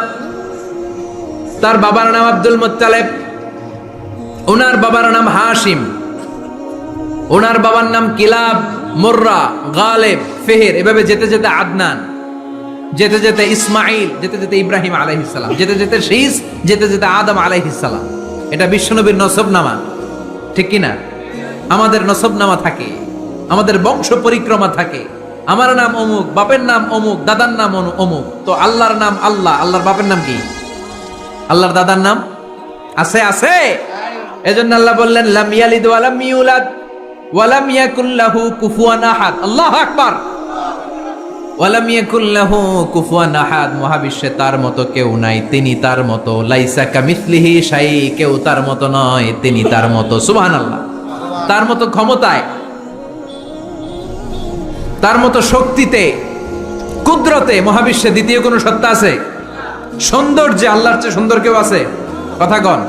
তার বাবার নাম আব্দুল মুত্তালিব, ওনার বাবার নাম হাশিম, ওনার বাবার নাম কিলাব, মুররা, গালেব, ফেহের। এভাবে যেতে যেতে আদনান, যেতে যেতে ইসমাইল, যেতে যেতে ইব্রাহিম আলাইহিস সালাম, যেতে যেতে শীস, যেতে যেতে আদম আলাইহিস সালাম। এটা বিশ্বনবীর নসবনামা, ঠিক কি না? আমাদের নসবনামা থাকে, আমাদের বংশ পরিক্রমা থাকে। আমার নাম অমুক, বাপের নাম অমুক, দাদার নাম অমুক। তো আল্লাহর নাম আল্লাহ, আল্লাহর বাপের নাম কি? আল্লাহর দাদার নাম আছে? আছে। এজন্য আল্লাহ বললেন লাম ইয়ালিদ ওয়া লাম ইউলাদ ওয়া লাম ইয়াকুল লাহু কুফুয়ান আহাদ। আল্লাহু আকবার। ওয়া লাম ইয়াকুল লাহু কুফুয়ান আহাদ, মহাবিশ্বে তার মতো কেউ নাই, তিনি তার মতো। লাইসা কামিসলিহি শাই, কেউ তার মতো নয়, তিনি তার মতো। সুবহানাল্লাহ। তার মতো ক্ষমতায়, তার মতো শক্তিতে, কুদরতে মহাবিশ্বে দ্বিতীয় কোনো সত্তা আছে? সৌন্দর্যে আল্লাহর চেয়ে সুন্দর কেউ আছে? কথা কন।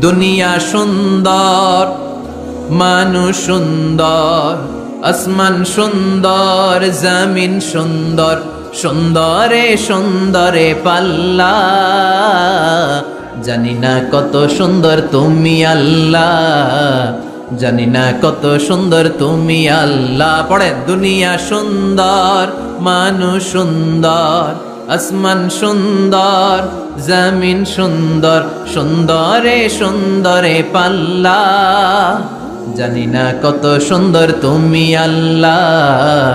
দুনিয়া সুন্দর, মানুষ সুন্দর, আসমান সুন্দর, জমিন সুন্দর, সুন্দরে সুন্দরে পাল্লা, জানি না কত সুন্দর তুমি আল্লাহ, জানি না কত সুন্দর তুমি আল্লাহ। পড়েন, দুনিয়া সুন্দর, মানুষ সুন্দর, আসমান সুন্দর, জমিন সুন্দর, সুন্দরে সুন্দরে পাল্লা, জানি না কত সুন্দর তুমি আল্লাহ,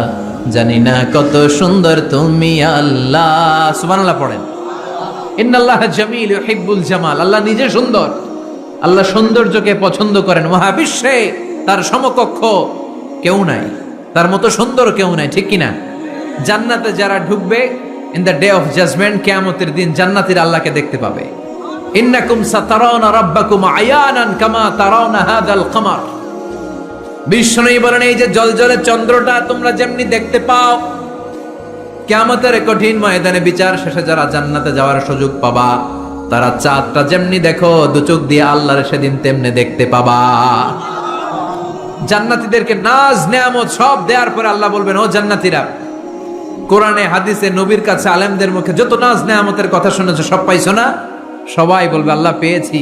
জানি না কত সুন্দর তুমি আল্লাহ। সুবহানাল্লাহ পড়েন। ইন্নাল্লাহা জামিল ইউহিব্বুল জামাল। আল্লাহ নিজে সুন্দর, আল্লাহ সৌন্দর্যকে পছন্দ করেন। মহাবিশ্বে তার সমকক্ষ কেউ নাই, তার মতো সুন্দর কেউ নাই, ঠিক কিনা? জান্নাতে যারা ঢুকবে in the day of judgment, কিয়ামতের দিন জান্নাতীরা আল্লাহকে দেখতে পাবে। ইন্নাকুম সাতারাউনা রাব্বাকুম আয়ানান কামা তারাউনা হাযাল কমার। বিষ্ণু বলেন, এই যে জলজলে চন্দ্রটা তোমরা যেমনি দেখতে পাও, কিয়ামতের কঠিন ময়দানে বিচার শেষে যারা জান্নাতে যাওয়ার সুযোগ পাবা, তারা চাঁদটা যেমনি দেখো দু চোখ দিয়ে আল্লাহর সেদিন তেমনি দেখতে পাবা। জান্নাতীদেরকে নাজ নেয়ামত সব দেওয়ার পরে আল্লাহ বলবেন, ও জান্নাতীরা, কোরআনে হাদিসে নবীর কাছে আলেমদের মুখে যত নাজ নেয়ামতের কথা শুনেছো সব পাইছো না? সবাই বলবে, আল্লাহ পেয়েছি,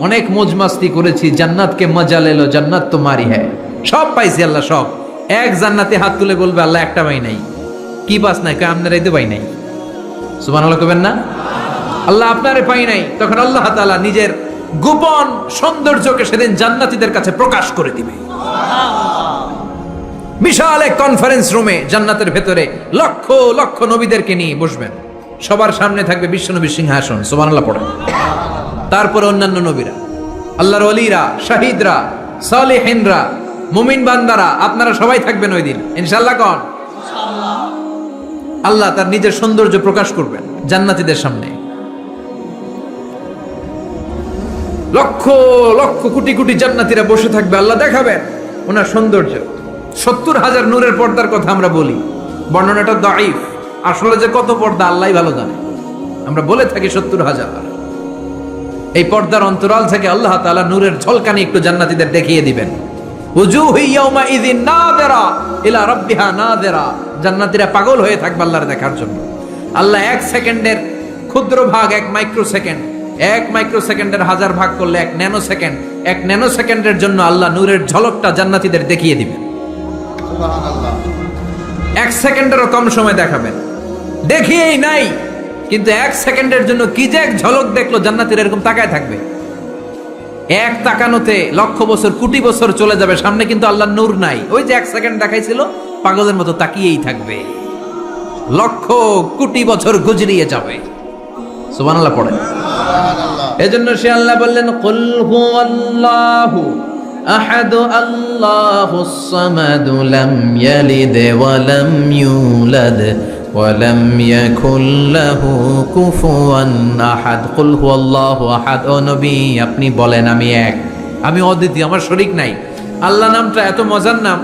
অনেক মौज मस्ती করেছি, জান্নাতকে মজা লেলো, জান্নাত তোমারই হ্যায়, সব পাইছি আল্লাহ সব। এক জান্নাতি হাত তুলে বলবে, আল্লাহ একটা পাই নাই। কি পাস নাই? কয় আপনারাই তো পাই নাই। সুবহানাল্লাহ কবেন না? আল্লাহ আপনারে পাই নাই। তখন আল্লাহ তাআলা নিজের গোপন সৌন্দর্যকে সেদিন জান্নাতীদের কাছে প্রকাশ করে দিবে। বিশাল এক কনফারেন্স রুমে জান্নাতের ভেতরে লক্ষ লক্ষ নবীদেরকে নিয়ে বসবেন, সবার সামনে থাকবে বিশ্বনবীর সিংহাসন। সুবহানাল্লাহ পড়েন। তারপরে অন্যান্য নবীরা, আল্লাহর ওলিরা, শাহিদরা, সালেহিনরা, মুমিন বান্দারা, আপনারা সবাই থাকবেন ওই দিন ইনশাআল্লাহ। কোন আল্লাহ তার নিজের সৌন্দর্য প্রকাশ করবেন জান্নাতীদের সামনে। লক্ষ লক্ষ কোটি কোটি জান্নাতীরা বসে থাকবে, আল্লাহ দেখাবেন ওনার সৌন্দর্য। 70,000 নূরের পর্দার কথা আমরা বলি, বর্ণনাটা দাঈফ, আসলে যে কত পর্দা আল্লাহই ভালো জানে। আমরা বলে থাকি 70,000। এই পর্দার অন্তরাল থেকে আল্লাহ তাআলা নূরের ঝলকানি একটু জান্নাতীদের দেখিয়ে দিবেন। উজুহু ইয়াউমা ইযিন নাযিরা ইলা রাব্বিহা নাযিরা। জান্নাতীরা পাগল হয়ে থাকবে আল্লাহর দেখার জন্য। আল্লাহ এক সেকেন্ডের ক্ষুদ্র ভাগ, এক মাইক্রো সেকেন্ড, এক মাইক্রো সেকেন্ডের 1000 ভাগ করলে এক ন্যানো সেকেন্ড, এক ন্যানো সেকেন্ডের জন্য আল্লাহ নূরের ঝলকটা জান্নাতীদের দেখিয়ে দিবেন। সুবহানাল্লাহ। এক সেকেন্ডেরও কম সময় দেখাবেন, দেখিয়েই নাই, কিন্তু এক সেকেন্ডের জন্য কি যে এক ঝলক দেখলো, জান্নাতীরা এরকম তাকায় থাকবে। এক তাকানোতে লক্ষ বছর কোটি বছর চলে যাবে, সামনে কিন্তু আল্লাহর নূর নাই। ওই যে এক সেকেন্ড দেখাইছিল, পাগলের মতো তাকিয়েই থাকবে, লক্ষ কোটি বছর গুজরিয়ে যাবে। সুবহানাল্লাহ পড়েন। এজন্য সে আল্লাহ বললেন, কুল হুয়াল্লাহু আহাদু আল্লাহুস সামাদু লাম ইয়ালিদ ওয়া লাম ইউলাদ ওয়া লাম ইয়াকুল লাহু কুফুয়ান আহাদ। কুল হুয়াল্লাহু আহাদ। ও নবী, আপনি বলেন, আমি এক, আমি অদ্বিতীয়, আমার শরীক নাই। আল্লাহ নামটা এত মজার নাম।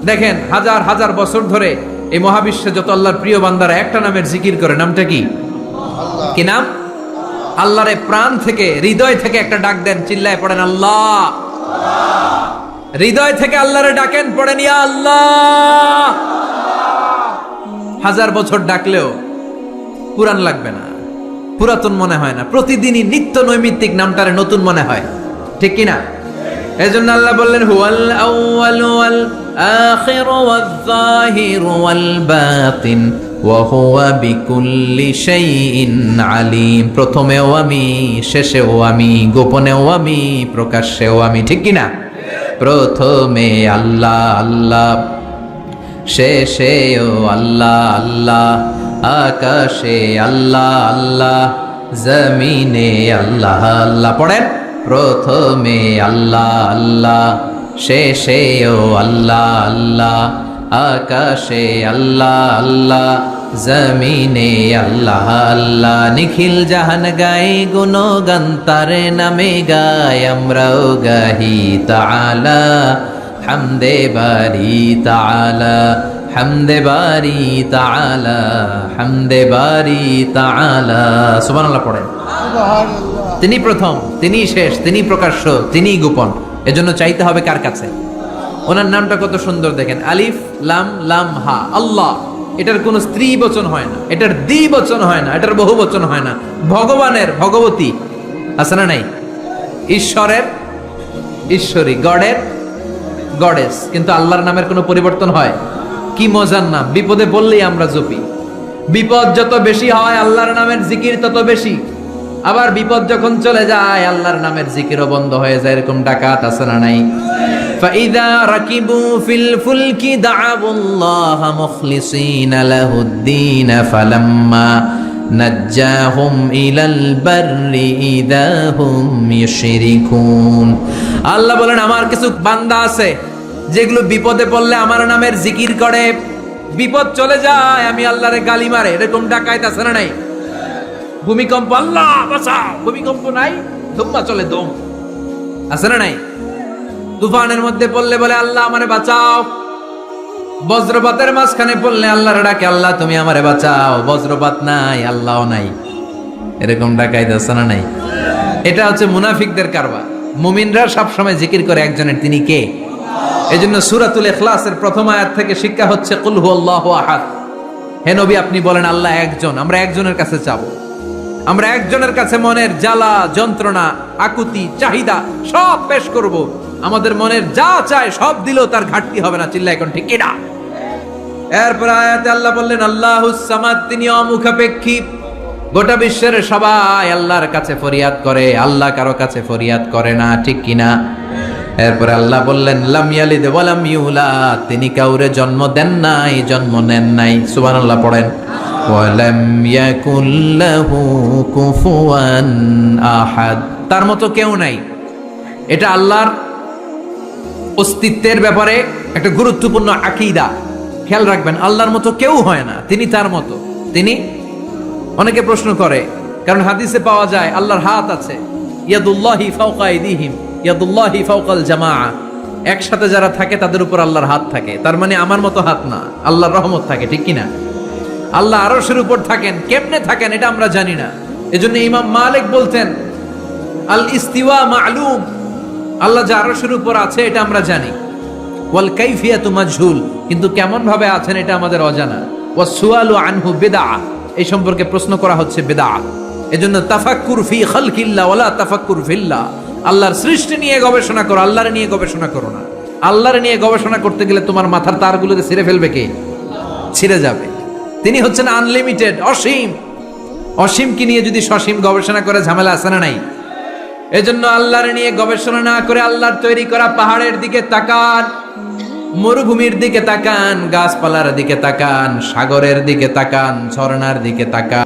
দেখেন, হাজার হাজার বছর ধরে এই মহাবিশ্বে যত আল্লাহর প্রিয় বান্দারা একটা নামের জিকির করে, নামটা কি? কি নাম? আল্লাহরে প্রাণ থেকে, হৃদয় থেকে একটা ডাক দেন, চিল্লায় পড়েন আল্লাহ। হৃদয় থেকে আল্লাহরে ডাকেন, পড়েন ইয়া আল্লাহ। হাজার বছর ডাকলেও পুরান লাগবে না, পুরাতন মনে হয় না। প্রতিদিনই নিত্য নৈমিত্তিক নামটারে নতুন মনে হয়, ঠিক কিনা? এজন্য আল্লাহ বললেন, হুয়াল আউয়ালু ওয়াল আখিরু ওয়াল যাহিরু ওয়াল বাতিন ওয়া হুয়া বিকুল্লি শাইইন আলিম। প্রথমেও আমি, শেষেও আমি, গোপনেও আমি, প্রকাশ্যেও আমি, ঠিক কিনা? প্রথমে আল্লাহ আল্লাহ, শেষেও আল্লাহ আল্লাহ, আকাশে আল্লাহ আল্লাহ, জমিনে আল্লাহ আল্লাহ। পড়েন, প্রথমে আল্লাহ আল্লাহ, শেষেও আল্লাহ আল্লাহ, আকাশে আল্লাহ আল্লাহ, জমিনে আল্লাহ আল্লাহ। নিখিল জাহান গায়ে গুণগান, তারে নামে গায় আমরাও গাহি তাআলা, হামদে বারি তাআলা। হামদে বারি তাআলা, হামদে বারি তাআলা। সুবহানাল্লাহ পড়েন। তিনি প্রথম, তিনি শেষ, তিনি প্রকাশ্য, তিনি গোপন। এজন্য চাইতে হবে কার কাছে? ওনার নামটা কত সুন্দর দেখেন, আলিফ লাম লাম হা, আল্লাহ। এটার কোনো স্ত্রী বচন হয় না, এটার দ্বি বচন হয় না, এটার বহু বচন হয় না। ভগবানের ভগবতী আছে না নাই? ঈশ্বরের ঈশ্বরী, গডের গডেস। কিন্তু আল্লাহর নামের কোনো পরিবর্তন হয়? কি মজার নাম! বিপদে পড়লেই আমরা জপি। বিপদ যত বেশি হয় আল্লাহর নামের জিকির তত বেশি। আবার বিপদ যখন চলে যায় আল্লাহর নামের জিকিরও বন্ধ হয়ে যায়। এরকম ডাকাত আছে না নাই? ফাইদা রাকিবু ফিল ফুলকি দাআবুল্লাহ মুখলিসিনা লাহুদ্দিন ফালাম্মা নাজ্জাহুম ইলাল বাররি ইদাহুম ইউশরিকুন। আল্লাহ বলেন, আমার কিছু বান্দা আছে যেগুলো বিপদে পড়লে আমার নামের জিকির করে, বিপদ চলে যায় আমি আল্লাহরে গালি মারে। এরকম ডাকাত আছে না নাই? ভূমিকম্প, আল্লাহ বাঁচাও, ভূমিকম্প নাই, ধুম্মা চলে দম, আছে না নাই? তুফানের মধ্যে পড়লে বলে আল্লাহ আমারে বাঁচাও। বজ্রপাতের মাঝখানে পড়লে আল্লাহর ডাকে, আল্লাহ তুমি আমারে বাঁচাও। বজ্রপাত নাই, আল্লাহও নাই। এরকম ডাকাইতে আছে না নাই? এটা হচ্ছে মুনাফিকদের কারবার। মুমিনরা সবসময় জিকির করে একজনের, তিনি কে? এজন্য সূরাতুল ইখলাসের প্রথম আয়াত থেকে শিক্ষা হচ্ছে কুল হুয়াল্লাহু আহাদ। হে নবী, আপনি বলেন আল্লাহ একজন। আমরা একজনের কাছে চাবো, আমরা একজনের কাছে মনের জ্বালা, যন্ত্রণা, আকুতি, চাহিদা সব পেশ করব। আমাদের মনের যা চায় সব দিলেও তার ঘাটতি হবে না। চিল্লা এখন ঠিক কিনা? এরপর আয়াতে আল্লাহ বললেন আল্লাহুস সামাদ, তিনি অমুখাপেক্ষী। গোটা বিশ্বের সবাই আল্লাহর কাছে ফরিয়াদ করে, আল্লাহ কারো কাছে ফরিয়াদ করে না, ঠিক কিনা? এরপর আল্লাহ বললেন লাম ইয়ালিদ ওয়া লাম ইউলাদ, তিনি কাউরে জন্ম দেন নাই, জন্ম নেন নাই। সুবহানাল্লাহ পড়েন। ওয়া লাম ইয়াকুল লাহু কুফুয়ান আহাদ, তার মতো কেউ নাই। এটা আল্লাহর অস্তিত্বের ব্যাপারে একটা গুরুত্বপূর্ণ আকীদা। খেয়াল রাখবেন, আল্লাহর মতো কেউ হয় না, তিনি তার মতো। তিনি, অনেকে প্রশ্ন করে, কারণ হাদিসে পাওয়া যায় আল্লাহর হাত আছে, ইয়াদুল্লাহি ফাওকা আইদিহিম, ইয়াদুল্লাহি ফাওকাল জামাআ। একসাথে যারা থাকে তাদের উপর আল্লাহর হাত থাকে। তার মানে আমার মতো হাত না, আল্লাহর রহমত থাকে, ঠিক কিনা? আল্লাহ আরশের উপর থাকেন, কেমনে থাকেন এটা আমরা জানি না। এজন্য ইমাম মালিক বলতেন আল ইস্তিওয়া মা'লুম, আল্লাহ যে আরশের উপর আছে এটা আমরা জানি। ওয়াল কাইফিয়াতু মাজহুল, কিন্তু কেমন ভাবে আছেন এটা আমাদের অজানা। ওয়াস সুআলু আনহু বিদআহ, এই সম্পর্কে প্রশ্ন করা হচ্ছে বিদআত। এজন্য তাফাক্কুর ফি খালকিল্লাহ ওয়ালা তাফাক্কুর ফিল্লাহ, আল্লাহর সৃষ্টি নিয়ে গবেষণা করো, আল্লাহর নিয়ে গবেষণা করো না। আল্লাহর নিয়ে গবেষণা করতে গেলে তোমার মাথার তারগুলোকে ছিঁড়ে ফেলবে কে? ছিঁড়ে যাবে। তিনি হচ্ছেন আনলিমিটেড, অসীম। অসীম কি নিয়ে যদি সসীম গবেষণা করে ঝামেলা আছে না নাই? এজন্য আল্লাহর নিয়ে গবেষণা না করে আল্লাহর তৈরি করা পাহাড়ের দিকে তাকান, মরুভূমির দিকে তাকান, গাছপালার দিকে তাকান, সাগরের দিকে তাকান, ঝর্ণার দিকে তাকান।